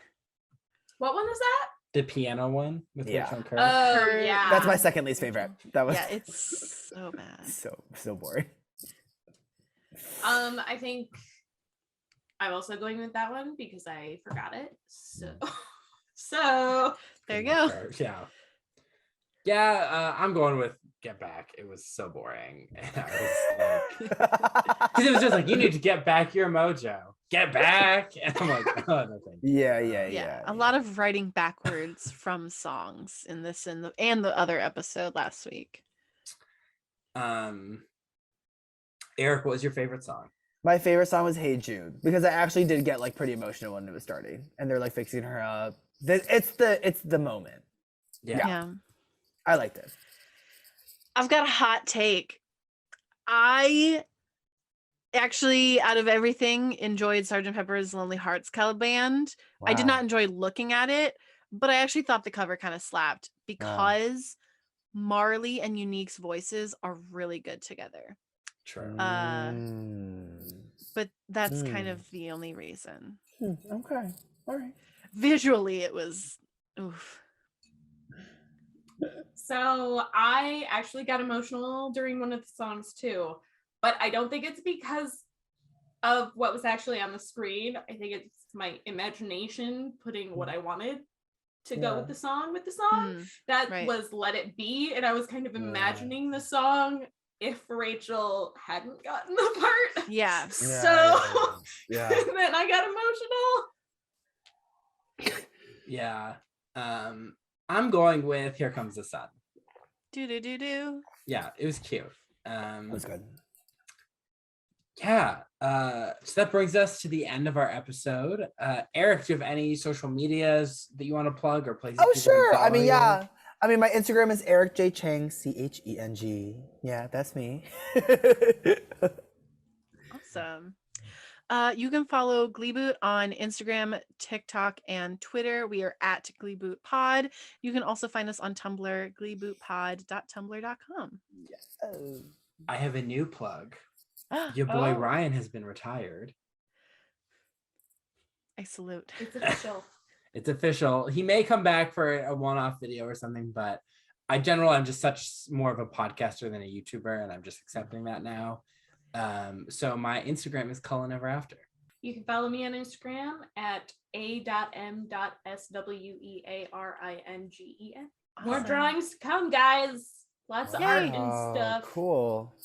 What one was that? The piano one with Rachel and Kurt. Oh, yeah. That's my second least favorite. That was it's so bad. So boring. I think I'm also going with that one because I forgot it. So there you go. Yeah, I'm going with Get Back. It was so boring. And I was like, because it was just like, you need to get back your mojo. Get back. And I'm like, oh, no thank you. Yeah. A lot of writing backwards from songs in this and the other episode last week. Eric, what was your favorite song? My favorite song was Hey Jude, because I actually did get like pretty emotional when it was starting, and they're like fixing her up. It's the moment. Yeah. I liked it. I've got a hot take. I actually, out of everything, enjoyed Sgt. Pepper's Lonely Hearts Club Band. Wow. I did not enjoy looking at it, but I actually thought the cover kind of slapped because Marley and Unique's voices are really good together. True. But that's kind of the only reason. Okay. All right. Visually, it was oof. So I actually got emotional during one of the songs too, but I don't think it's because of what was actually on the screen. I think it's my imagination putting what I wanted to go with the song. That was Let It Be, and I was kind of imagining the song if Rachel hadn't gotten the part. Yeah. So and then I got emotional. Yeah. I'm going with Here Comes the Sun. Do. Yeah, it was cute. That's good. Yeah. So that brings us to the end of our episode. Eric, do you have any social medias that you want to plug or places? Oh, sure. I mean, my Instagram is Eric J. Cheng, Cheng. Yeah, that's me. Awesome. You can follow Gleeboot on Instagram, TikTok, and Twitter. We are at Gleeboot Pod. You can also find us on Tumblr, gleebootpod.tumblr.com. Yes. I have a new plug. Your boy Ryan has been retired. I salute. It's official. It's official. He may come back for a one-off video or something, but I'm just such more of a podcaster than a YouTuber, and I'm just accepting that now. So my Instagram is Cullen Ever After. You can follow me on Instagram at a.m.swearingen. More Awesome. drawings to come, guys. Lots of art and Oh, stuff. cool.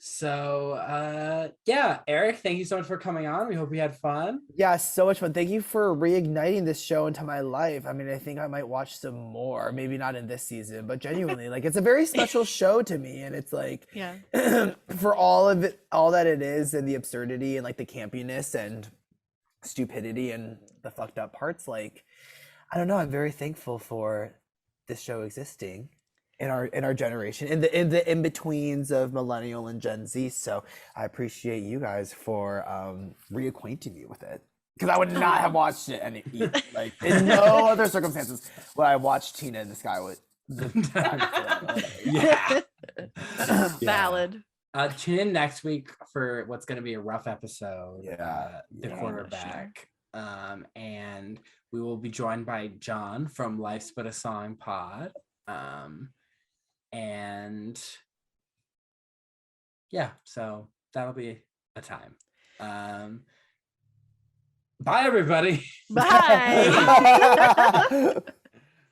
So yeah, Eric, thank you so much for coming on. We hope you had fun. Yeah, so much fun. Thank you for reigniting this show into my life. I mean, I think I might watch some more. Maybe not in this season, but genuinely, like, it's a very special show to me. And it's like, Yeah. for all of it, all that it is, and the absurdity and like the campiness and stupidity and the fucked up parts, like, I don't know. I'm very thankful for this show existing in our generation, in the in-betweens of millennial and Gen Z. So I appreciate you guys for reacquainting me with it, because I would not have watched it like in no other circumstances would I watch Tina in the Sky with Yeah. Valid. Tune in next week for what's going to be a rough episode. Yeah. The Yeah. quarterback. And we will be joined by John from Life's But a Song Pod. And yeah, so that'll be a time. Bye everybody. Bye.